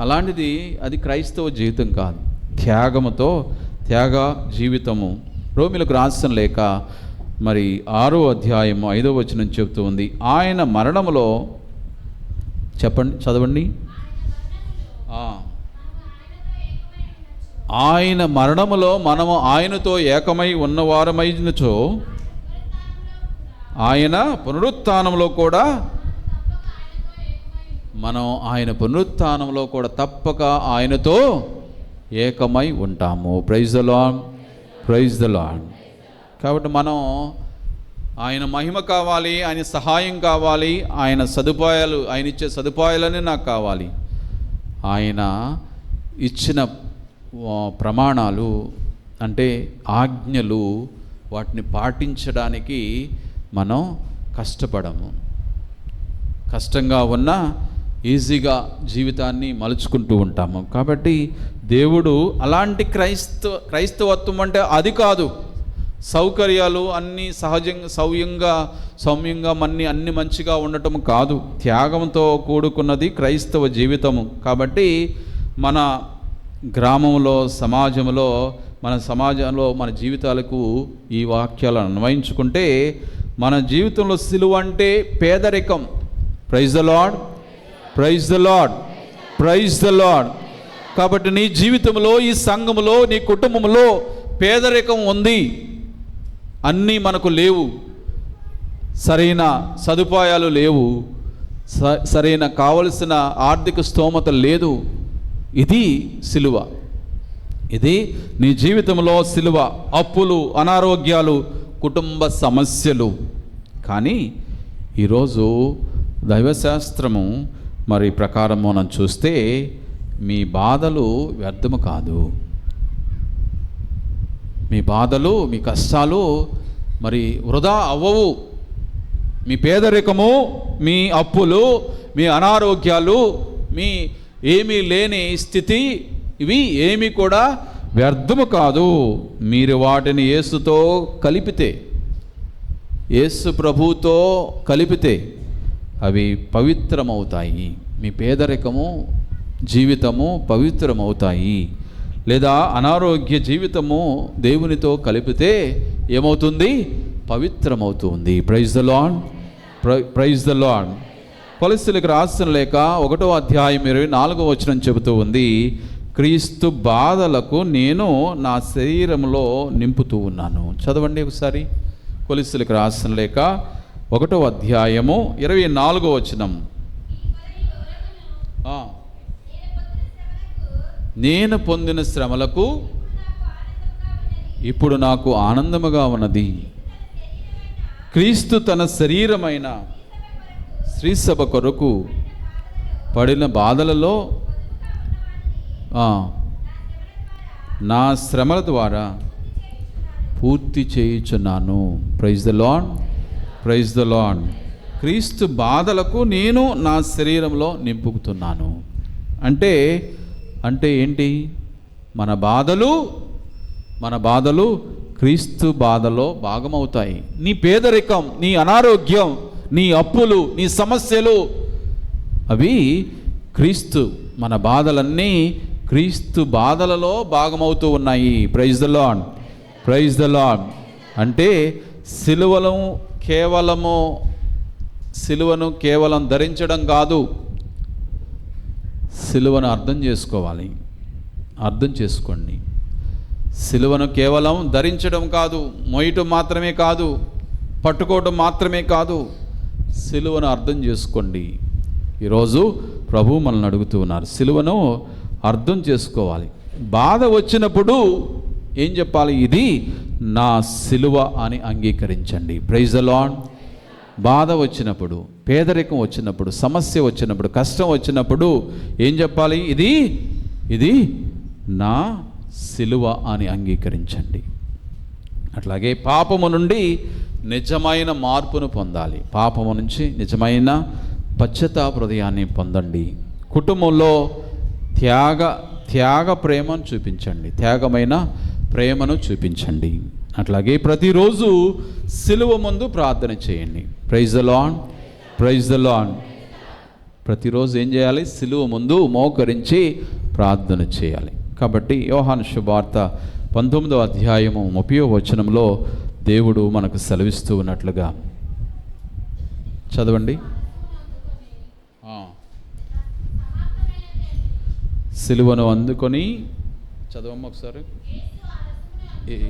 S3: అలాంటిది అది క్రైస్తవ జీవితం కాదు. త్యాగముతో, త్యాగ జీవితము. రోమిలకు రాసిన లేఖ మరి 6వ అధ్యాయము 5వ వచనం చెబుతూ ఉంది, ఆయన మరణములో, చెప్పండి, చదవండి. ఆయన మరణములో మనము ఆయనతో ఏకమై ఉన్నవారమైనచో ఆయన పునరుత్థానంలో కూడా మనం ఆయన పునరుత్థానంలో కూడా తప్పక ఆయనతో ఏకమై ఉంటాము. Praise the lord, praise the lord. కాబట్టి మనం ఆయన మహిమ కావాలి, ఆయన సహాయం కావాలి, ఆయన సదుపాయాలు, ఆయన ఇచ్చే సదుపాయాలనే నాకు కావాలి. ఆయన ఇచ్చిన ప్రమాణాలు అంటే ఆజ్ఞలు, వాటిని పాటించడానికి మనం కష్టపడము. కష్టంగా ఉన్నా ఈజీగా జీవితాన్ని మలుచుకుంటూ ఉంటాము. కాబట్టి దేవుడు అలాంటి క్రైస్తవత్వం అంటే అది కాదు. సౌకర్యాలు అన్నీ సహజంగా సౌమ్యంగా అన్ని మంచిగా ఉండటం కాదు. త్యాగంతో కూడుకున్నది క్రైస్తవ జీవితము. కాబట్టి మన గ్రామంలో, సమాజంలో, మన జీవితాలకు ఈ వాక్యాలను అన్వయించుకుంటే మన జీవితంలో సిలువ అంటే పేదరికం. Praise the lord, praise the lord, praise the lord. కాబట్టి నీ జీవితంలో, ఈ సంఘములో, నీ కుటుంబంలో పేదరికం ఉంది. అన్నీ మనకు లేవు, సరైన సదుపాయాలు లేవు, సరైన కావలసిన ఆర్థిక స్తోమత లేదు. ఇది సిలువ. ఇది నీ జీవితంలో సిలువ. అప్పులు, అనారోగ్యాలు, కుటుంబ సమస్యలు. కానీ ఈరోజు దైవశాస్త్రము మరి ప్రకారం మనం చూస్తే మీ బాధలు వ్యర్థము కాదు. మీ బాధలు, మీ కష్టాలు మరి వృధా అవ్వవు. మీ పేదరికము, మీ అప్పులు, మీ అనారోగ్యాలు, మీ ఏమీ లేని స్థితి, ఇవి ఏమీ కూడా వ్యర్థము కాదు. మీరు వాటిని యేసుతో కలిపితే, యేసు ప్రభువుతో కలిపితే అవి పవిత్రమవుతాయి. మీ పేదరికము జీవితము పవిత్రమవుతాయి. లేదా అనారోగ్య జీవితము దేవునితో కలిపితే ఏమవుతుంది? పవిత్రమవుతుంది. Praise the lord, praise the lord. కొలస్సీలకు రాసిన లేఖ 1వ అధ్యాయం 24వ వచనం చెబుతూ ఉంది, క్రీస్తు బాధలకు నేను నా శరీరంలో నింపుతూ ఉన్నాను. చదవండి ఒకసారి. కొలస్సీలకు రాసిన లేఖ 1వ అధ్యాయము 24వ వచనం. నేను పొందిన శ్రమలకు ఇప్పుడు నాకు ఆనందముగా ఉన్నది. క్రీస్తు తన శరీరమైన శ్రీసభ కొరకు పడిన బాధలలో నా శ్రమల ద్వారా పూర్తి చేయుచున్నాను. Praise the lord, praise the lord. క్రీస్తు బాధలకు నేను నా శరీరంలో నింపుకుతున్నాను. అంటే ఏంటి? మన బాధలు క్రీస్తు బాధలో భాగమవుతాయి. నీ పేదరికం, నీ అనారోగ్యం, నీ అప్పులు, నీ సమస్యలు, అవి మన బాధలన్నీ క్రీస్తు బాధలలో భాగమవుతూ ఉన్నాయి. Praise the lord, praise the lord. అంటే సిలువను కేవలం ధరించడం కాదు, సిలువను అర్థం చేసుకోండి. సిలువను కేవలం ధరించడం కాదు, మోయటం మాత్రమే కాదు, పట్టుకోవడం మాత్రమే కాదు, సిలువను అర్థం చేసుకోండి. ఈరోజు ప్రభు మనల్ని అడుగుతూ ఉన్నారు, సిలువను అర్థం చేసుకోవాలి. బాధ వచ్చినప్పుడు ఏం చెప్పాలి? ఇది నా సిలువ అని అంగీకరించండి. Praise the lord. బాధ వచ్చినప్పుడు, పేదరికం వచ్చినప్పుడు, సమస్య వచ్చినప్పుడు, కష్టం వచ్చినప్పుడు ఏం చెప్పాలి? ఇది నా సిలువ అని అంగీకరించండి. అట్లాగే పాపము నుండి నిజమైన మార్పును పొందాలి. పాపము నుంచి నిజమైన పశ్చాత్తాప హృదయాన్ని పొందండి. కుటుంబంలో త్యాగ ప్రేమను చూపించండి, త్యాగమైన ప్రేమను చూపించండి. అట్లాగే ప్రతిరోజు సిలువ ముందు ప్రార్థన చేయండి. Praise the lord, praise the lord. ప్రతిరోజు ఏం చేయాలి? సిలువ ముందు మోకరించి ప్రార్థన చేయాలి. కాబట్టి యోహాను శుభవార్త 19వ అధ్యాయము 30వ వచనంలో దేవుడు మనకు సెలవిస్తూ ఉన్నట్లుగా చదవండి. సిలువను అందుకొని చదవమ్మ ఒకసారి.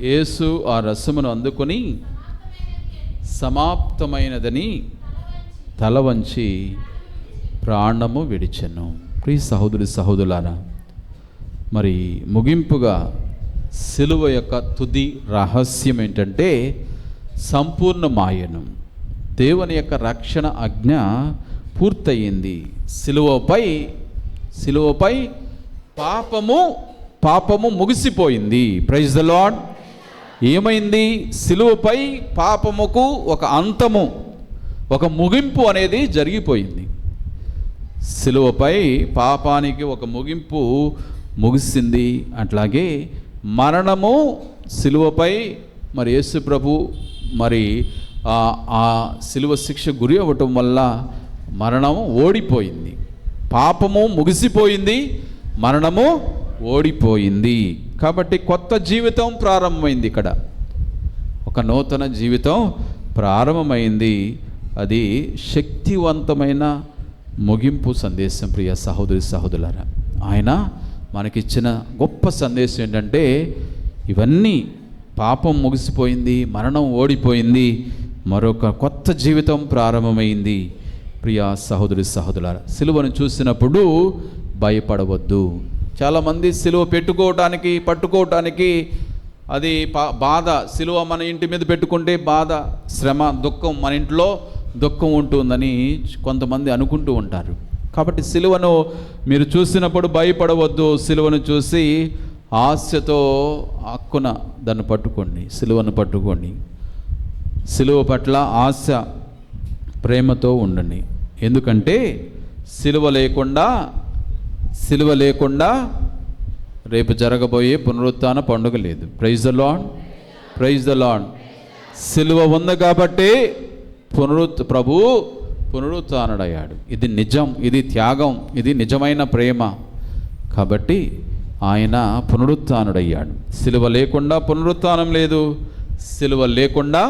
S3: యేసు ఆ రసమును అందుకొని సమాప్తమైనదని తల వంచి ప్రాణము విడిచెను. ప్రియ సహోదరులారా, మరి ముగింపుగా సిలువ యొక్క తుది రహస్యం ఏంటంటే సంపూర్ణ మాయను. దేవుని యొక్క రక్షణ ఆజ్ఞ పూర్తయింది. సిలువపై పాపము ముగిసిపోయింది. Praise the lord. ఏమైంది? సిలువపై పాపముకు ఒక అంతము, ఒక ముగింపు అనేది జరిగిపోయింది. సిలువపై పాపానికి ఒక ముగింపు ముగిసింది. అట్లాగే మరణము సిలువపై మరి యేసు ప్రభు మరి ఆ సిలువ శిక్ష గురి అవ్వటం వల్ల మరణం ఓడిపోయింది. పాపము ముగిసిపోయింది, మరణము ఓడిపోయింది. కాబట్టి కొత్త జీవితం ప్రారంభమైంది. ఇక్కడ ఒక నూతన జీవితం ప్రారంభమైంది. అది శక్తివంతమైన ముగింపు సందేశం. ప్రియ సహోదరులారా, ఆయన మనకిచ్చిన గొప్ప సందేశం ఏంటంటే ఇవన్నీ పాపం ముగిసిపోయింది, మరణం ఓడిపోయింది, మరొక కొత్త జీవితం ప్రారంభమైంది. ప్రియ సహోదరులారా, సిలువను చూసినప్పుడు భయపడవద్దు. చాలామంది సిలువ పెట్టుకోవటానికి పట్టుకోవటానికి అది బాధ, సిలువ మన ఇంటి మీద పెట్టుకుంటే బాధ, శ్రమ, దుఃఖం, మన ఇంట్లో దుఃఖం ఉంటుందని కొంతమంది అనుకుంటూ ఉంటారు. కాబట్టి సిలువను మీరు చూసినప్పుడు భయపడవద్దు. సిలువను చూసి ఆశతో హక్కున దాన్ని పట్టుకోండి, సిలువను పట్టుకోండి. సిలువ పట్ల ఆశ, ప్రేమతో ఉండండి. ఎందుకంటే సిలువ లేకుండా రేపు జరగబోయే పునరుత్థాన పండుగ లేదు. Praise the lord, praise the lord. సిలువ ఉంది కాబట్టి ప్రభు పునరుత్థానుడయ్యాడు. ఇది నిజం, ఇది త్యాగం, ఇది నిజమైన ప్రేమ. కాబట్టి ఆయన పునరుత్థానుడయ్యాడు. సిలువ లేకుండా పునరుత్థానం లేదు, సిలువ లేకుండా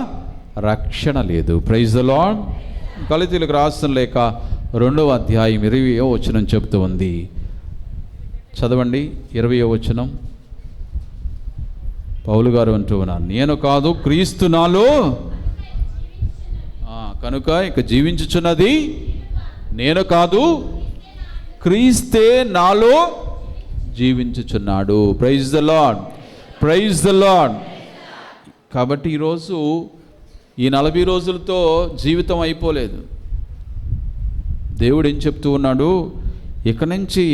S3: రక్షణ లేదు. Praise the lord. గలతీయులకు రాసిన లేఖ 2వ అధ్యాయం 20వ వచనం చెబుతూ ఉంది. చదవండి 20వ వచనం. పౌలు గారు అంటూ ఉన్నారు, నేను కాదు క్రీస్తు నాలో, కనుక ఇక జీవించుచున్నది నేను కాదు, క్రీస్తే నాలో జీవించుచున్నాడు. Praise the lord, praise the lord. కాబట్టి ఈరోజు ఈ 40 రోజులతో జీవితం అయిపోలేదు. దేవుడు ఏం చెప్తూ ఉన్నాడు, ఇక నుంచి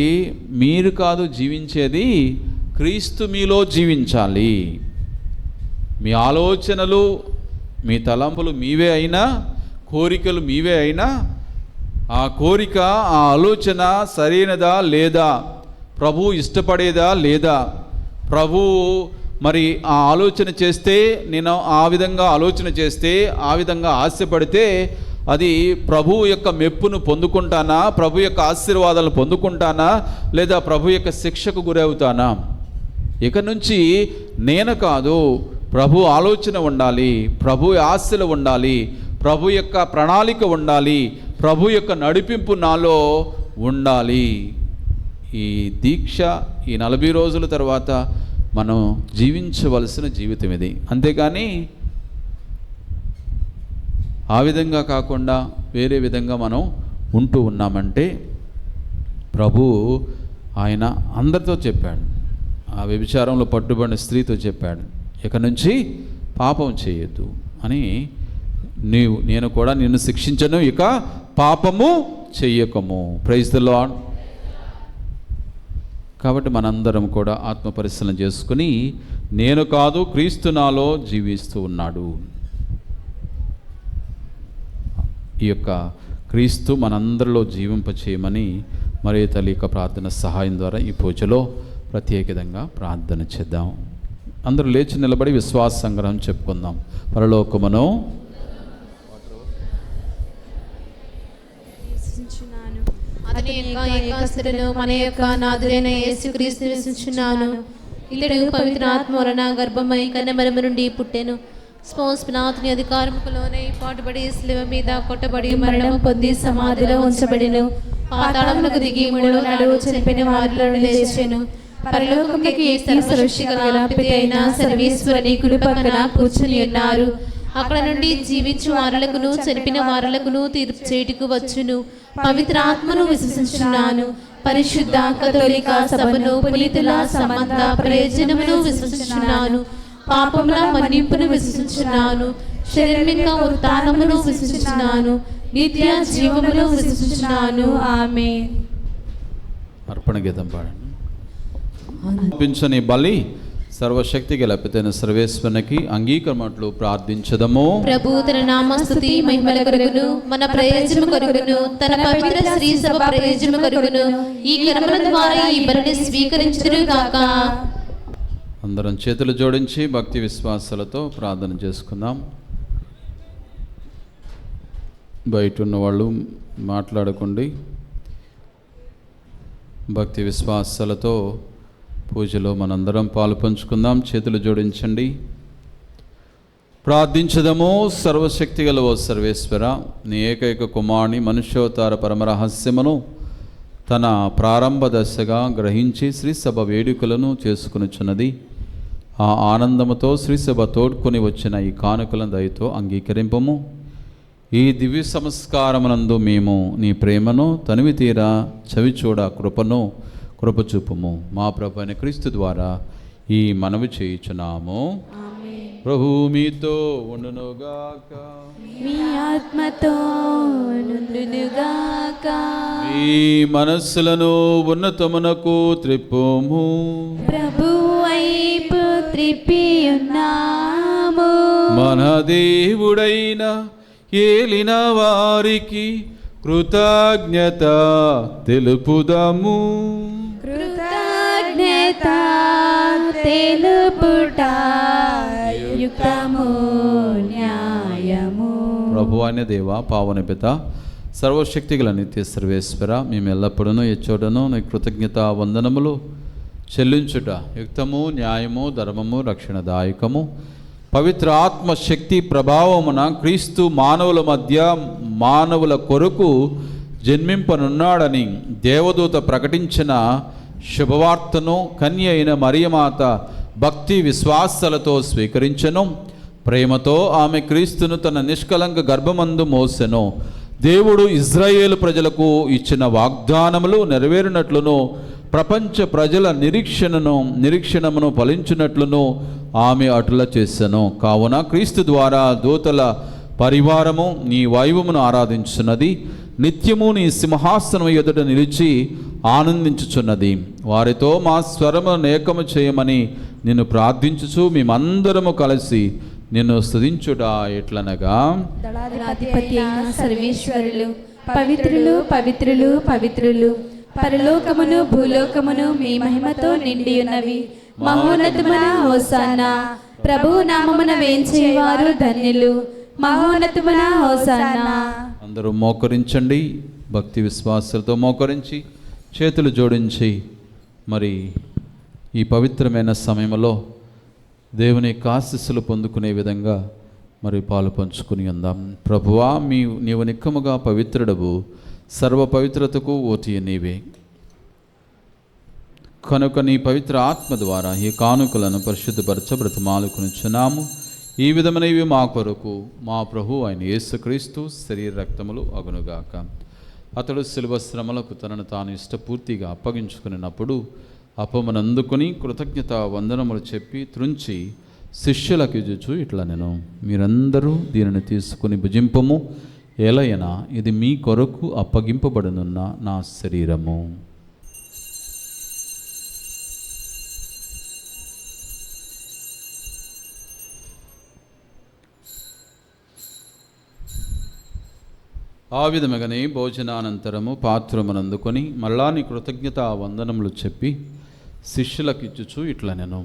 S3: మీరు కాదు జీవించేది, క్రీస్తు మీలో జీవించాలి. మీ ఆలోచనలు, మీ తలంపులు మీవే అయినా, కోరికలు మీవే అయినా, ఆ కోరిక, ఆ ఆలోచన సరైనదా లేదా, ప్రభు ఇష్టపడేదా లేదా, ప్రభు మరి ఆ ఆలోచన చేస్తే, నేను ఆ విధంగా ఆలోచన చేస్తే, ఆ విధంగా ఆశపడితే అది ప్రభు యొక్క మెప్పును పొందుకుంటానా, ప్రభు యొక్క ఆశీర్వాదాలను పొందుకుంటానా, లేదా ప్రభు యొక్క శిక్షకు గురవుతానా? ఇక నుంచి నేను కాదు, ప్రభు ఆలోచన ఉండాలి, ప్రభు ఆశలు ఉండాలి, ప్రభు యొక్క ప్రణాళిక ఉండాలి, ప్రభు యొక్క నడిపింపు నాలో ఉండాలి. ఈ దీక్ష, ఈ 40 రోజుల తర్వాత మనం జీవించవలసిన జీవితం ఇది. అంతేకాని ఆ విధంగా కాకుండా వేరే విధంగా మనం ఉంటూ ఉన్నామంటే, ప్రభు ఆయన అందరితో చెప్పాడు, ఆ వ్యభిచారంలో పట్టుబడిన స్త్రీతో చెప్పాడు, ఇక నుంచి పాపం చేయొద్దు అని. నేను కూడా నిన్ను శిక్షించను, ఇక పాపము చెయ్యకము. Praise the lord. కాబట్టి మనందరం కూడా ఆత్మ పరిశీలన చేసుకుని, నేను కాదు క్రీస్తు నాలో జీవిస్తూ ఉన్నాడు. ఈ యొక్క క్రీస్తు మనందరిలో జీవింపచేయమని మరి తల్లి యొక్క ప్రార్థన సహాయం ద్వారా ఈ పూజలో ప్రత్యేకంగా ప్రార్థన చేద్దాం. అందరూ లేచి నిలబడి విశ్వాస సంగ్రహం చెప్పుకుందాం. పరలోకమును
S2: అతని యొక్క ఏకాస్తులను మన యొక్క నాథుడైన యేసుక్రీస్తు విశ్వసించుచున్నాను. ఇతడు పవిత్ర ఆత్మ వలన గర్భమై కన్యమరము నుండి పుట్టెను. స్పోన్స్ పిలాతుని అధికారములోనే పాటుపడి శిలువ మీద కొట్టబడి మరణం పొంది సమాధిలో ఉంచబడిను. పాతాళమునకు దిగి 3వ నాడు చనిపోయిన వారిలో లేచెను. పరలోకమునకు ఎక్కి సర్వశక్తిగల పిత అయిన సర్వేశ్వరుని కుడి పక్కన కూర్చుని ఉన్నారు. అక్కడ నుండి జీవించు వారులకును చనిపోయిన వారులకును తీర్పు చేయుటకు వచ్చును. పవిత్ర ఆత్మను విశ్వసించున్నాను. పరిశుద్ధ కథోలిక సభను, పునీతుల సంబంధ ప్రయోజనమును విశ్వసించున్నాను. పాపముల మన్నింపును విశ్వసించున్నాను. శరీరమిక ఉత్థానమును విశ్వసించున్నాను. నిత్య జీవమును విశ్వసించున్నాను. ఆమేన్.
S3: అర్పణ గీతం పాడండి. అర్పించని బలి సర్వశక్తి గల పితైన సర్వేశ్వరునికి అంగీకరణట్లు ప్రార్థించదము.
S2: ప్రభు తన నామస్తుతి మహిమల కొరకును, మన ప్రయోజనము కొరకును, తన పవిత్ర శ్రీ సభ ప్రయోజనము కొరకును ఈ కర్మల ద్వారా ఈ బలిని స్వీకరించుదురు గాక.
S3: అందరం చేతులు జోడించి భక్తి విశ్వాసాలతో ప్రార్థన చేసుకుందాం. బయట ఉన్న వాళ్ళు మాట్లాడకండి. భక్తి విశ్వాసాలతో పూజలో మనందరం పాలు పంచుకుందాం. చేతులు జోడించండి, ప్రార్థించదము. సర్వశక్తి గల ఓ సర్వేశ్వర, నీ ఏకైక కుమారుని మనుష్యోతార పరమరహస్యమును తన ప్రారంభ దశగా గ్రహించి శ్రీసభ వేడుకలను చేసుకునిచున్నది. ఆ ఆనందముతో శ్రీసభ తోడ్కొని వచ్చిన ఈ కానుకలను దయతో అంగీకరింపము. ఈ దివ్య సంస్కారమునందు మేము నీ ప్రేమను తనివి తీరా చవిచూడ కృపచూపము. మా ప్రభు అయిన క్రీస్తు ద్వారా ఈ మనవి చేయుచున్నాము. ప్రభు మీతో ఉండునుగాక,
S1: మీ ఆత్మతో నుండునుగాక.
S3: మీ మనస్సులను ఉన్నతమునకు త్రిప్పుము.
S1: ప్రభు వైపు త్రిప్పి ఉన్నాము.
S3: మన దేవుడైన ఏలిన వారికి కృతజ్ఞత తెలుపుదము.
S1: కృతజ్ఞత తెలుపుట యుక్తము న్యాయము.
S3: ప్రభు అయిన దేవ, పావన పిత, సర్వశక్తి గల నిత్య సర్వేశ్వర, మేము ఎల్లప్పుడూ ఎచ్చోడను నీ కృతజ్ఞత వందనములు చెల్లించుట యుక్తము, న్యాయము, ధర్మము, రక్షణదాయకము. పవిత్ర ఆత్మ శక్తి ప్రభావమున క్రీస్తు మానవుల మధ్య మానవుల కొరకు జన్మింపనున్నాడని దేవదూత ప్రకటించిన శుభవార్తను కన్య అయిన మరియమాత భక్తి విశ్వాసాలతో స్వీకరించెను. ప్రేమతో ఆమె క్రీస్తును తన నిష్కలంక గర్భమందు మోసెను. దేవుడు ఇజ్రాయేలు ప్రజలకు ఇచ్చిన వాగ్దానములు నెరవేరినట్లును ప్రపంచ ప్రజల నిరీక్షణమును ఫలించినట్లును ఆమె అటుల చేసెను. కావున క్రీస్తు ద్వారా దూతల పరివారము నీ వైభవమును ఆరాధించున్నది, నిత్యము నీ సింహాసనం ఎదుట నిలిచి ఆనందించుచున్నది. వారితో మా స్వరమును ఏకము చేయమని నిన్ను ప్రార్థించుచు మేమందరము కలిసి నిన్ను స్తుతించుట ఎట్లనగా,
S1: దళాధిపతి అయిన సర్వేశ్వరులు, పవిత్రులు పవిత్రులు పవిత్రులు, పరలోకమును భూలోకమును మీ మహిమతో నిండి ఉన్నవి. మహోన్నతమున హోసానా, ప్రభువు నామమున వేంచేవారు ధన్యులు. మహోన్నతమున హోసానా.
S3: అందరూ మోకరించండి. భక్తి విశ్వాసాలతో మోకరించి చేతులు జోడించి మరి ఈ పవిత్రమైన సమయంలో దేవుని ఆశీస్సులు పొందుకునే విధంగా మరి పాలు పంచుకుని ఉందాం. ప్రభువా, నీవు నిక్కముగా పవిత్రుడవు, సర్వ పవిత్రతకు ఓటి నీవే. కనుక నీ పవిత్ర ఆత్మ ద్వారా ఈ కానుకలను పరిశుద్ధపరచ బ్రతిమాలుకొనుచున్నాము. ఈ విధమైనవి మా కొరకు మా ప్రభు అయిన యేసుక్రీస్తు శరీర రక్తములు అగునుగాక. అతడు శిలువ శ్రమలకు తనను తాను ఇష్టపూర్తిగా అప్పగించుకున్నప్పుడు అప్పమునందుకొని కృతజ్ఞత వందనములు చెప్పి త్రుంచి శిష్యులకు ఇచ్చుచు ఇట్లా, నేను మీరందరూ దీనిని తీసుకుని భుజింపము, ఎలయనా ఇది మీ కొరకు అప్పగింపబడనున్న నా శరీరము. ఆ విధముగానే భోజనానంతరము పాత్రమునందుకొని మళ్ళాని కృతజ్ఞత వందనములు చెప్పి శిష్యులకు ఇచ్చుచు ఇట్లా, నేను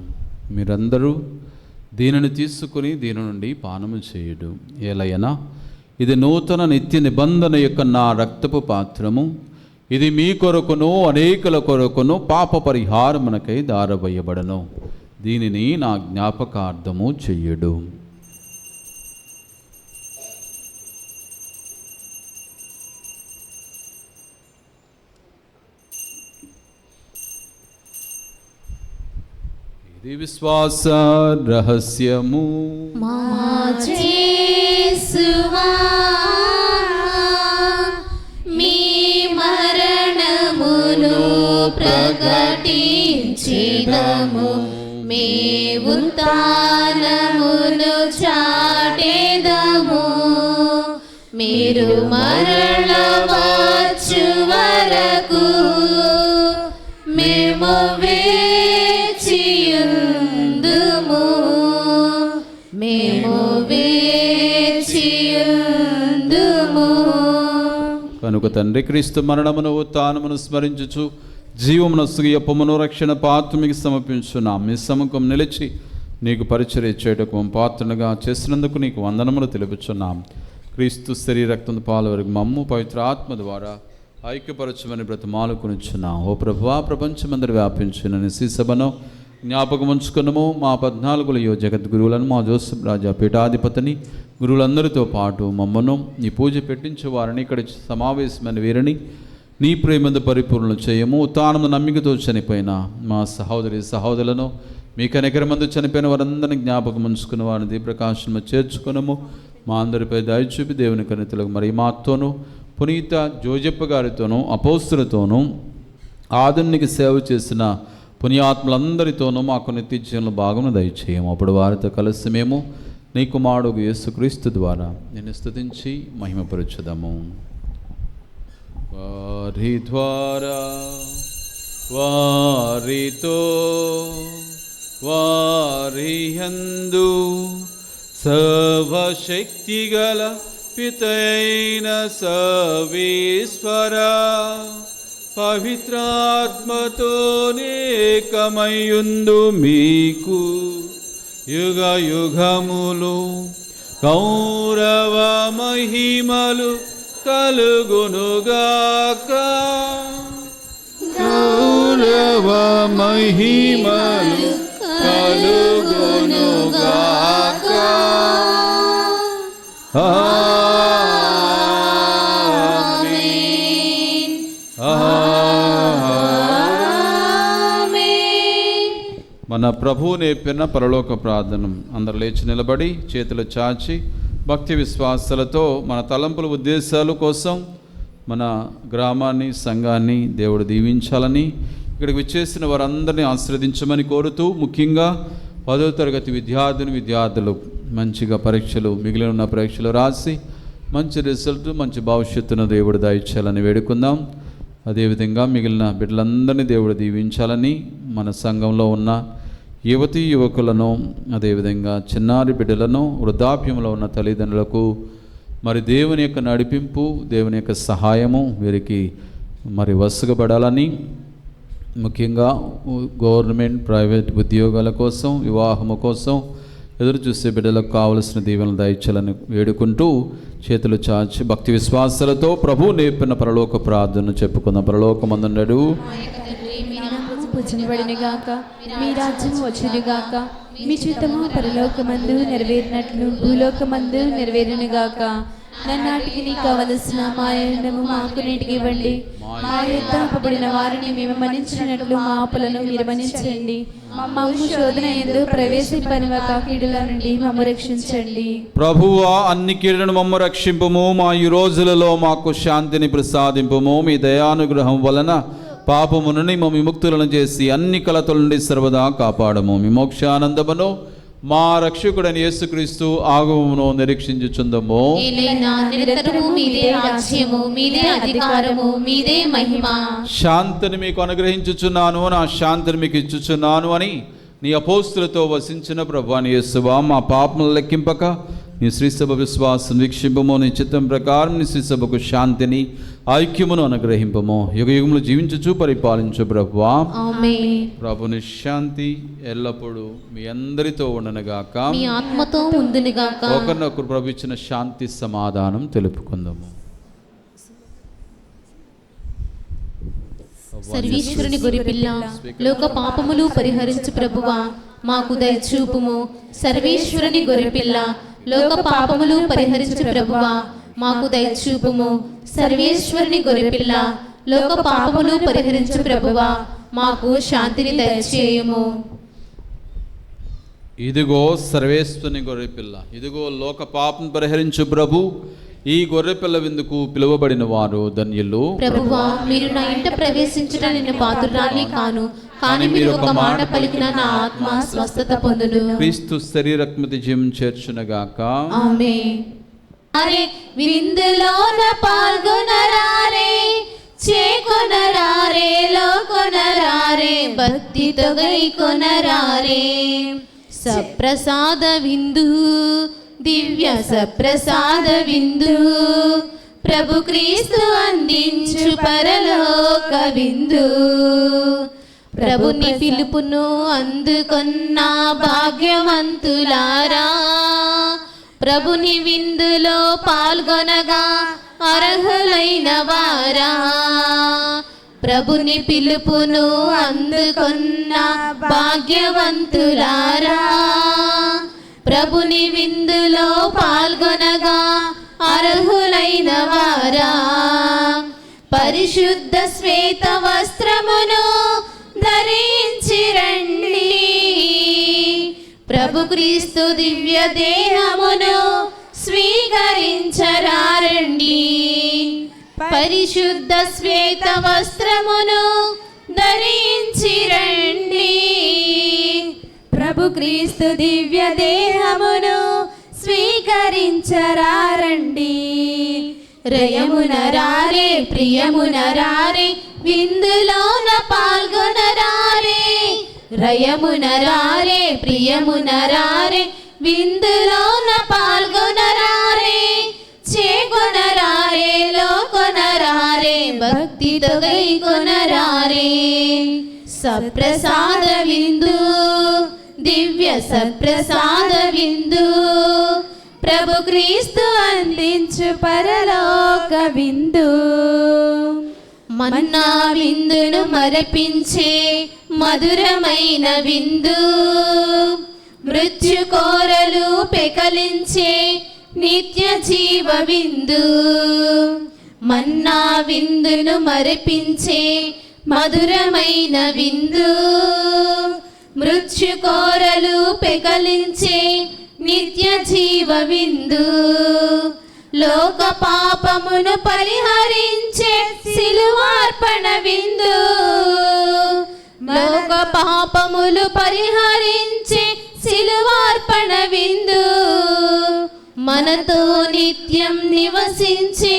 S3: మీరందరూ దీనిని తీసుకుని దీని నుండి పానము చేయుడు, ఏలయనా ఇది నూతన నిత్య నిబంధన యొక్క నా రక్తపు పాత్రము, ఇది మీ కొరకును అనేకుల కొరకును పాప పరిహారమునకై దారవేయబడను, దీనిని నా జ్ఞాపకార్థము చెయ్యుడు. ఇది విశ్వాస రహస్యము.
S2: మా యేసువా, మీ మరణమును ప్రకటించెదము, మీ ఉత్థానమును చాటెదము, మీరు మరల వచ్చు వరకు మేము వేచియుందుము, మేము వేచియుందుము.
S3: కనుక తండ్రి క్రీస్తు మరణమును ఉత్థానమును స్మరించుచు జీవమును సుయపమును రక్షణ పాత్రమికి సమర్పించున్నాం. మీ సముఖం నిలిచి నీకు పరిచర్య చేయటకు పాత్రనుగా చేసినందుకు నీకు వందనములు తెలుపుచున్నాం. క్రీస్తు శరీర రక్తం పాలు వరకు మమ్ము పవిత్ర ఆత్మ ద్వారా ఐక్యపరచమని బ్రతిమాలుకొనుచున్నాం. ఓ ప్రభువా, ప్రపంచమందరి వ్యాపించిన నిస్సి సభను జ్ఞాపకం ఉంచుకున్నాము. మా 14 జగద్గురువులను, మా జోసెఫ్ రాజా పీఠాధిపతిని, గురువులందరితో పాటు మమ్మను నీ పూజ పెట్టించే వారిని, ఇక్కడ సమావేశమైన వీరిని నీ ప్రేమందు పరిపూర్ణలు చేయము. ఉత్థానము నమ్మికతో చనిపోయిన మా సహోదరులను, మీ కనికరమందు చనిపోయిన వారందరినీ జ్ఞాపకం ఉంచుకున్న వారిని దీప్రకాశము చేర్చుకున్నాము. మా అందరిపై దయ చూపి దేవుని కనితులకు మరి మాతోనూ పునీత జోజప్ప గారితోనూ అపోస్తులతోనూ ఆదునికి సేవ చేసిన పుణ్యాత్ములందరితోనూ మాకు నిత్య జీవనంలో భాగమును దయచేయము. అప్పుడు వారితో కలిసి మేము నీ కుమారుడు యేసుక్రీస్తు ద్వారా నిన్ను స్తుతించి మహిమపరచుదాము. వారి ద్వారా, వారితో, వారి యందు సర్వశక్తిగల పితైన సర్వేశ్వర పవిత్రాత్మతో నేకమయుందు మీకు యుగ యుగములు గౌరవ మహిమలు కలుగునుగాక. గౌరవ మహిమలు కలుగునుగాక. ఆమేన్. ఆమేన్. మన ప్రభువు నేర్పిన పరలోక ప్రార్థన అందరు లేచి నిలబడి చేతులు చాచి భక్తి విశ్వాసాలతో మన తలంపుల ఉద్దేశాల కోసం మన గ్రామాన్ని, సంఘాన్ని దేవుడు దీవించాలని, ఇక్కడికి వచ్చేసిన వారందరినీ ఆశీర్వదించమని కోరుతూ, ముఖ్యంగా 10వ తరగతి విద్యార్థులు మంచిగా పరీక్షలు, మిగిలిన ఉన్న పరీక్షలు రాసి మంచి రిజల్ట్, మంచి భవిష్యత్తును దేవుడు దయచేయాలని వేడుకుందాం. అదేవిధంగా మిగిలిన బిడ్డలందరినీ దేవుడు దీవించాలని, మన సంఘంలో ఉన్న యువతీ యువకులను, అదేవిధంగా చిన్నారి బిడ్డలను, వృద్ధాప్యంలో ఉన్న తల్లిదండ్రులకు మరి దేవుని యొక్క నడిపింపు, దేవుని యొక్క సహాయము వీరికి మరి వసగబడాలని, ముఖ్యంగా గవర్నమెంట్, ప్రైవేట్ ఉద్యోగాల కోసం, వివాహము కోసం ఎదురు చూసే బిడ్డలకు కావలసిన దీవెనలు దయచేయాలని వేడుకుంటూ చేతులు చాచి భక్తి విశ్వాసాలతో ప్రభు నేర్పిన పరలోక ప్రార్థన చెప్పుకుందాం. పరలోకమందుండెడు
S1: పూజించబడినగాక, మీ రాజ్యం వచ్చునుగాక, మీ చిత్తము పరలోకమందు నెరవేరినట్లు భూలోకమందు నెరవేరునుగాక. నన్నాటికి నీకు కావలసిన మా అన్నము మాకు నేటికి ఇవ్వండి. మా యొద్ద అప్పబడిన వారిని మేము మన్నించినట్లు మా అప్పులను మీరు మన్నించండి. మమ్ము శోధన యందు ప్రవేశింపనివ్వక కీడుల నుండి మమ్ము రక్షించండి.
S3: ప్రభువా, అన్ని కీడులను మమ్ము రక్షింపుము. మా ఈ రోజులలో మాకు శాంతిని ప్రసాదింపుము. మీ దయానుగ్రహం వలన పాపము నుండి మా విముక్తులను చేసి అన్ని కలతల నుండి సర్వదా కాపాడము. మీ మోక్షానందమును మా రక్షకుడైన యేసుక్రీస్తు ఆగమమును నిరీక్షించుచుందము. శాంతిని మీకు అనుగ్రహించుచున్నాను, నా శాంతిని మీకు ఇచ్చుచున్నాను అని నీ అపోస్తులతో వసించిన ప్రభువైన యేసువా, మా పాపములు లెక్కింపక నీ శ్రీసభ విశ్వాసం వీక్షింపము. నీ చిత్తం ప్రకారం నీ శ్రీసభకు శాంతిని, ఐక్యమును అనుగ్రహింపము. యుగ యుగములు జీవించుచు పరిపాలించు ప్రభువా. ప్రభుని శాంతి ఎల్లప్పుడూ మీ అందరితో ఉండనుగాక,
S2: మీ ఆత్మతో ఉండునుగాక.
S3: ఒకరినొకరు ప్రభు ఇచ్చిన శాంతి సమాధానం తెలుపుకుందాము.
S2: సర్వేశ్వరుని గొర్రెపిల్ల, లోక పాపములు పరిహరించు ప్రభువా, మాకు దయచూపుము. సర్వేశ్వరుని గొర్రెపిల్ల, లోక పాపములు పరిహరించు ప్రభువా, మాకు దయచూపుము. సర్వేశ్వరుని గొర్రెపిల్ల, లోక పాపములు పరిహరించు ప్రభువా, మాకు శాంతిని దయచేయుము.
S3: ఇదిగో సర్వేశ్వరుని గొర్రెపిల్ల, ఇదిగో లోక పాపం పరిహరించు ప్రభు. ఈ గొర్రెపిల్ల విందుకు పిలువబడిన వారు ధన్యులు.
S2: ప్రభువా, మీరు నా ఇంట ప్రవేశించుట నేను పాత్రురాలిని కాను, కానీ మీరు ఒక మాట పలికిన నా ఆత్మ స్వస్థత పొందును.
S3: క్రీస్తు శరీరక్మతి జీవం చేర్చునగాక.
S2: ఆమేన్. అరే విందులోన పాల్గొనరారే, చేకొనరారే, లోకొనరారే, భక్తితో గైకొనరారే. సప్రసాద విందు, దివ్య సప్రసాద విందు, ప్రభు క్రీస్తు అందించు పరలోక విందు. ప్రభుని పిలుపును అందుకొన్న భాగ్యవంతులారా, ప్రభుని విందులో పాల్గొనగా అర్హులైన వారా. ప్రభుని పిలుపును అందుకొన్న భాగ్యవంతులారా, ప్రభుని విందులో పాల్గొనగా అర్హులైన వారా. పరిశుద్ధ శ్వేత వస్త్రమును ధరించి రండి, ప్రభు క్రీస్తు దివ్య దేహమును స్వీకరించరారండి. పరిశుద్ధ శ్వేత వస్త్రమును ధరించి రండి,
S1: ప్రభు క్రీస్తు దివ్య దేహమును స్వీకరించరారండి.
S2: రయమునరారే, ప్రియమునరారే, విందులోన పాల్గొనరారే. రయమునరారే, ప్రియమునరారే, విందులోన పాల్గొనరారే. చేకొనరారే, లోకొనరారే, భక్తితో గైకొనరారే. సప్రసాద విందు, దివ్య సప్రసాద విందు, ప్రభు క్రీస్తు అందించు పరలోక విందు. మన్నా విందును మరపించే మధురమైన విందు, మృత్యు కోరలు పెకలించే నిత్య జీవ విందు. మన్నా విందును మరపించే మధురమైన విందు, మృత్యు కోరలు పెకలించే నిత్య జీవ విందు. లోక పాపమును పరిహరించే సిలువార్పణ విందు, లోక పాపములు పరిహరించే సిలువార్పణ విందు, మనతో నిత్యం నివసించే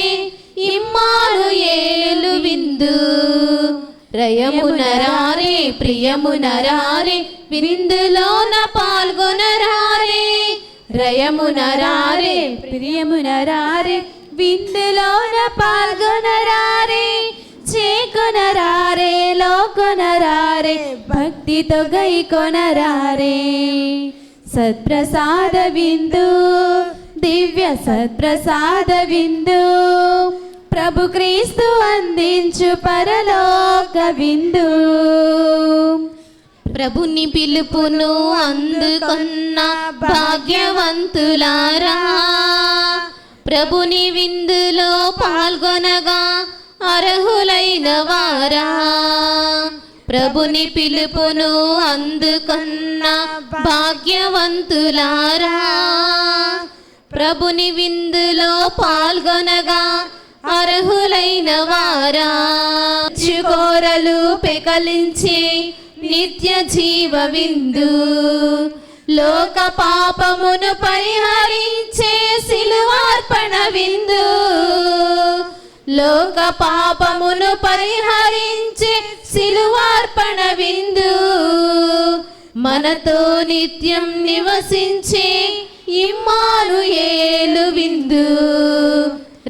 S2: ఇమ్మానుయేలు విందు. రయమునరారే ప్రియమునరారే విందులోన పాల్గొనరారే, రయమునరారే
S1: ప్రియమునరారే విందులోన పాల్గొనరారే, చేకొనరారే లోకొనరారే భక్తితో గైకొనరారే. సత్ప్రసాద విందు, దివ్య సత్ప్రసాద విందు, ప్రభు క్రీస్తు అందించు పరలోక విందు.
S2: ప్రభుని పిలుపును అందుకొన్న భాగ్యవంతులారా, ప్రభుని విందులో పాల్గొనగా అర్హులైన వారా. ప్రభుని పిలుపును అందుకొన్న భాగ్యవంతులారా, ప్రభుని విందులో పాల్గొనగా అర్హులైన వారా. చుకోరలు పెకలించి నిత్య జీవ విందు, లోక పాపమును పరిహరించే సిలువార్పణ విందు, లోక పాపమును పరిహరించే సిలువార్పణ విందు, మనతో నిత్యం నివసించే ఇమ్మానుయేలు విందు.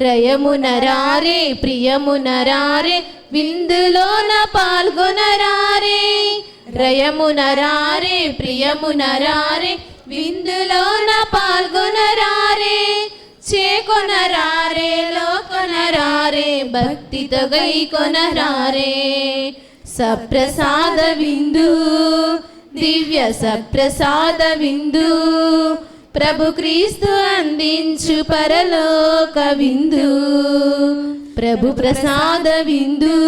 S2: రయమునరారే ప్రియమునరారే విందులోన పాల్గొనరారే, రయమునరారే ప్రియమునరారే విందులోన పాల్గొనరారే, చేకొనరారే లోకొనరారే భక్తితో గైకొనరారే. సప్రసాద విందు, దివ్య సప్రసాద విందు, ప్రభు క్రీస్తు అందించు పరలోక విందు. ప్రభు ప్రసాద విందు,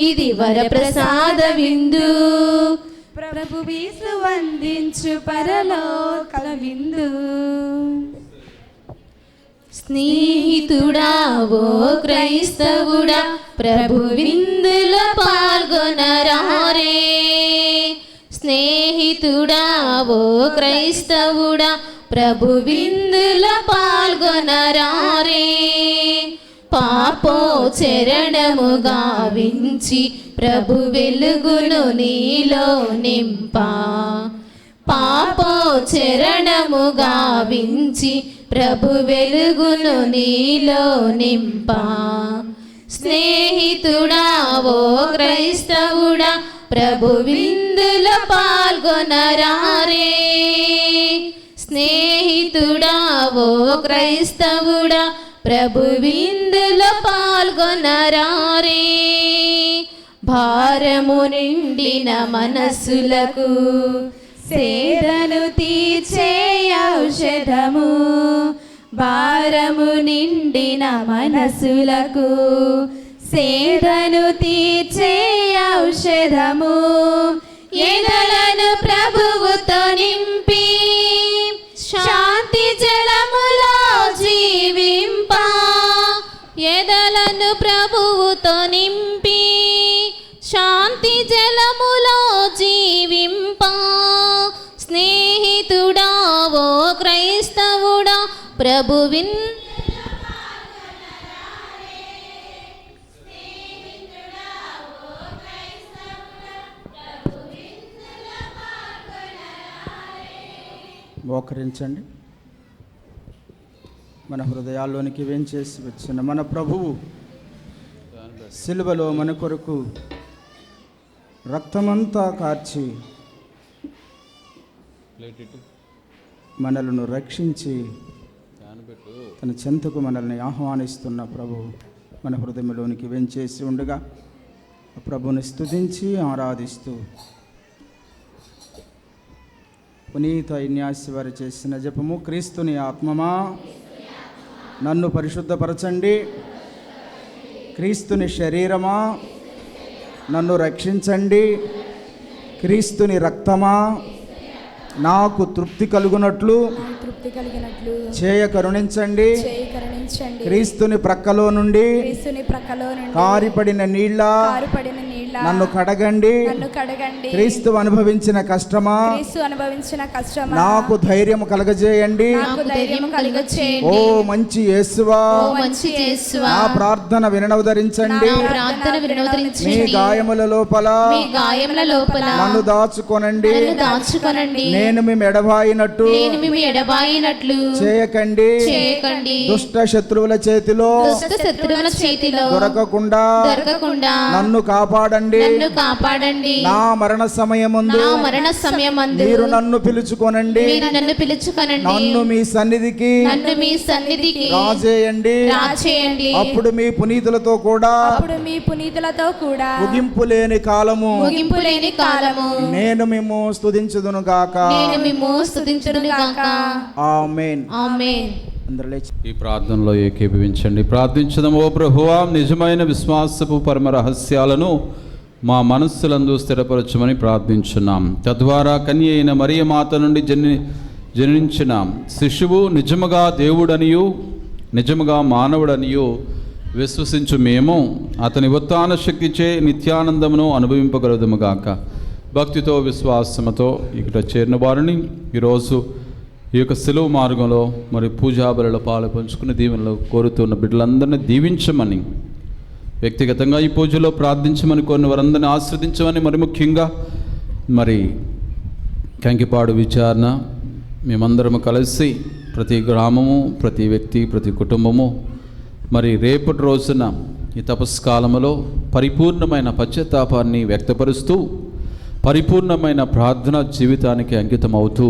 S2: ఇది వరప్రసాద విందు,
S1: ప్రభు క్రీస్తు అందించు పరలోక విందు.
S2: స్నేహితుడా ఓ క్రైస్తవుడా, ప్రభు విందులో పాల్గొనరారే. స్నేహితుడా ఓ క్రైస్తవుడా, ప్రభు విందులో పాల్గొనరారే. పాపోచరణము గావించి ప్రభు వెలుగును నీలో నింపా, పాపోచరణము గావించి ప్రభు వెలుగును నీలో నింపా. స్నేహితుడా ఓ క్రైస్తవుడా, ప్రభు విందులో పాల్గొనరారే. స్నేహితుడా ఓ క్రైస్తవుడా, ప్రభు విందులో పాల్గొనరారే. భారము నిండిన మనసులకు సేదను తీర్చే ఔషధము, భారము నిండిన మనసులకు సేదను తీర్చే ఔషధము. ఎదలను ప్రభువుతో నింపి శాంతి జలములో జీవింప, ఎదలను ప్రభువుతో నింపి శాంతి జలములో జీవింప. స్నేహితుడా ఓ క్రైస్తవుడా, ప్రభువిన్
S5: మోకరించండి. మన హృదయాల్లోనికి వేంచేసి వచ్చిన మన ప్రభువు సిలువలో మన కొరకు రక్తమంతా కార్చి మనలను రక్షించి తన చెంతకు మనల్ని ఆహ్వానిస్తున్న ప్రభు మన హృదయంలోనికి వేంచేసి ఉండగా ఆ ప్రభుని స్తుతించి ఆరాధిస్తూ పునీత ఇన్యాసి వారు చేసిన జపము. క్రీస్తుని ఆత్మమా నన్ను పరిశుద్ధపరచండి, క్రీస్తుని శరీరమా నన్ను రక్షించండి, క్రీస్తుని రక్తమా నాకు తృప్తి కలుగునట్లు
S6: బుద్ధి కలిగినట్లు
S5: చేయ కరుణించండి.
S6: చేయి కరుణించండి.
S5: క్రీస్తుని ప్రక్కలో నుండి
S6: క్రీస్తుని ప్రక్కలో నుండి
S5: కారిపడిన నీళ్ళ
S6: కారుపడిన నీళ్ళ
S5: నన్ను కడగండి.
S6: నన్ను కడగండి.
S5: క్రీస్తు అనుభవించిన కష్టమా
S6: క్రీస్తు అనుభవించిన కష్టమా
S5: నాకు ధైర్యం కలగజేయండి.
S6: నాకు ధైర్యం కలుగచేయండి.
S5: ఓ మంచి యేసువా,
S2: ఓ మంచి యేసువా,
S5: నా ప్రార్థన వినవదరించండి.
S2: నా ప్రార్థన
S5: మీ
S2: వినోదరించండి.
S5: గాయముల లోపల
S2: మీ గాయముల లోపల
S5: నన్ను దాచుకొనండి.
S2: నన్ను దాచుకొనండి.
S5: నేను మీ ఎడబాయినట్టు
S2: నేను మీ ఎడబాయినట్లు
S5: చేయకండి.
S2: చేయకండి.
S5: దుష్ట శత్రువుల చేతిలో
S2: దుష్ట శత్రువుల చేతిలో
S5: దొరకకుండా
S2: దొరకకుండా
S5: నన్ను కాపాడండి.
S2: నన్ను కాపాడండి.
S5: నా మరణ సమయమందు
S2: నా మరణ సమయమందు
S5: మీరు నన్ను పిలుచుకొనండి.
S2: మీరు నన్ను పిలుచుకొనండి.
S5: నన్ను మీ సన్నిధికి
S2: నన్ను మీ సన్నిధికి
S5: రాజేయండి.
S2: రాచేయండి.
S5: అప్పుడు మీ పునీతులతో కూడా
S6: అప్పుడు మీ పునీతులతో కూడా
S5: ముగింపు లేని కాలము
S2: ముగింపు లేని కాలము
S5: నేను మిమ్ము స్తుతించుదును గాక.
S2: నేను మిమ్ము స్తుతించుదును గాక.
S5: ఆమేన్.
S2: ఆమేన్.
S5: అందరూ లేచి
S3: ఈ ప్రార్థనలో ఏకీభవించండి. ప్రార్థించడం. ఓ ప్రభువా, నిజమైన విశ్వాసపు పరమ రహస్యాలను మా మనస్సులందు స్థిరపరచమని ప్రార్థించున్నాం. తద్వారా కన్య అయిన మరియ మాత నుండి జనించిన శిశువు నిజముగా దేవుడనియు నిజముగా మానవుడనియు విశ్వసించు మేము అతని ఉత్థాన శక్తిచే నిత్యానందమును అనుభవింపగలదుముగాక. భక్తితో విశ్వాసముతో ఇక్కడ చేరిన వారిని ఈరోజు ఈ యొక్క సెలవు మార్గంలో మరి పూజా బలిలో పాలు పంచుకుని దీవెనలు కోరుతున్న బిడ్డలందరినీ దీవించమని, వ్యక్తిగతంగా ఈ పూజలో ప్రార్థించమని కోరిన వారందరినీ ఆస్వాదించమని, మరి ముఖ్యంగా మరి కంకిపాడు విచారణ మేమందరము కలిసి ప్రతి గ్రామము, ప్రతి వ్యక్తి, ప్రతి కుటుంబము మరి రేపటి రోజున ఈ తపస్కాలములో పరిపూర్ణమైన పశ్చాత్తాపాన్ని వ్యక్తపరుస్తూ పరిపూర్ణమైన ప్రార్థనా జీవితానికి అంకితం అవుతూ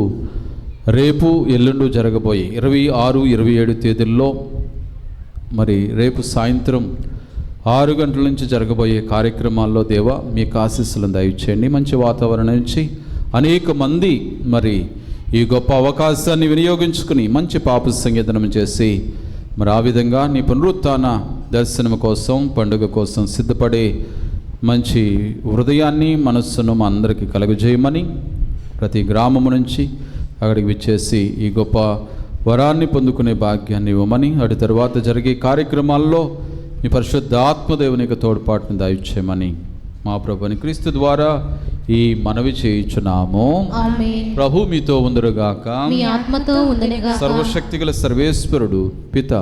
S3: రేపు ఎల్లుండు జరగబోయే 26, 27 తేదీల్లో మరి రేపు సాయంత్రం 6 గంటల నుంచి జరగబోయే కార్యక్రమాల్లో దేవా మీకు ఆశీస్సులను దయచేయండి. మంచి వాతావరణం నుంచి అనేక మంది మరి ఈ గొప్ప అవకాశాన్ని వినియోగించుకుని మంచి పాప సంగీతనం చేసి మరి ఆ విధంగా నీ పునరుత్థాన దర్శనం కోసం, పండుగ కోసం సిద్ధపడే మంచి హృదయాన్ని, మనస్సును మా అందరికీ కలుగజేయమని, ప్రతి గ్రామము నుంచి అక్కడికి విచ్చేసి ఈ గొప్ప వరాన్ని పొందుకునే భాగ్యాన్ని ఇవ్వమని, అటు తర్వాత జరిగే కార్యక్రమాల్లో మీ పరిశుద్ధ ఆత్మదేవునికి తోడ్పాటును దయచేయమని మా ప్రభుని క్రీస్తు ద్వారా ఈ మనవి చేయుచున్నాము.
S2: ఆమేన్.
S3: ప్రభు మీతో ఉందురుగాక.
S2: మీ ఆత్మతో ఉందనిగాక.
S3: సర్వశక్తిగల సర్వేశ్వరుడు పిత,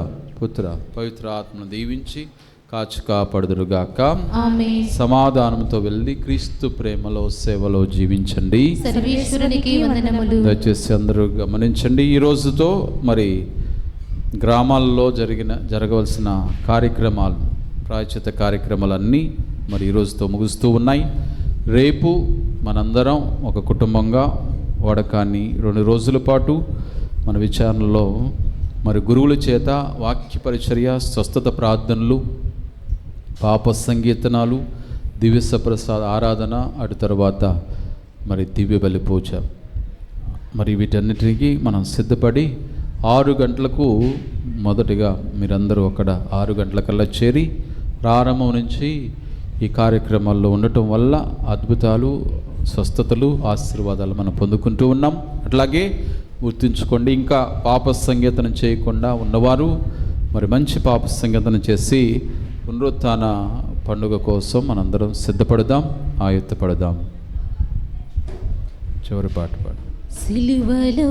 S3: పుత్ర, పవిత్ర ఆత్మను దీవించి కాచి కాపాడుదురుగాక.
S2: ఆమేన్.
S3: సమాధానంతో వెళ్ళి క్రీస్తు ప్రేమలో, సేవలో జీవించండి.
S2: సర్వేశ్వరునికి వందనములు.
S3: దయచేసి అందరూ గమనించండి. ఈ రోజుతో మరి గ్రామాల్లో జరగవలసిన కార్యక్రమాలు, ప్రాయశ్చిత్త కార్యక్రమాలన్నీ మరి ఈరోజుతో ముగుస్తూ ఉన్నాయి. రేపు మనందరం ఒక కుటుంబంగా వడకాన్ని 2 రోజుల పాటు మన విచారణలో మరి గురువుల చేత వాక్య పరిచర్య, స్వస్థత ప్రార్థనలు, పాప సంకీర్తనాలు, దివ్య ప్రసాద ఆరాధన, అటు తర్వాత మరి దివ్య బలి పూజ, మరి వీటన్నిటికీ మనం సిద్ధపడి 6 గంటలకు మొదటిగా మీరందరూ అక్కడ 6 గంటలకల్లా చేరి ప్రారంభం నుంచి ఈ కార్యక్రమాల్లో ఉండటం వల్ల అద్భుతాలు, స్వస్థతలు, ఆశీర్వాదాలు మనం పొందుకుంటూ ఉన్నాం. అట్లాగే గుర్తుంచుకోండి, ఇంకా పాప సంగీతనం చేయకుండా ఉన్నవారు మరి మంచి పాప సంగీతనం చేసి పునరుత్థాన పండుగ కోసం మనందరం సిద్ధపడదాం, ఆయత్తపడదాం. చివరి పాట పాడు.
S2: సిలువలో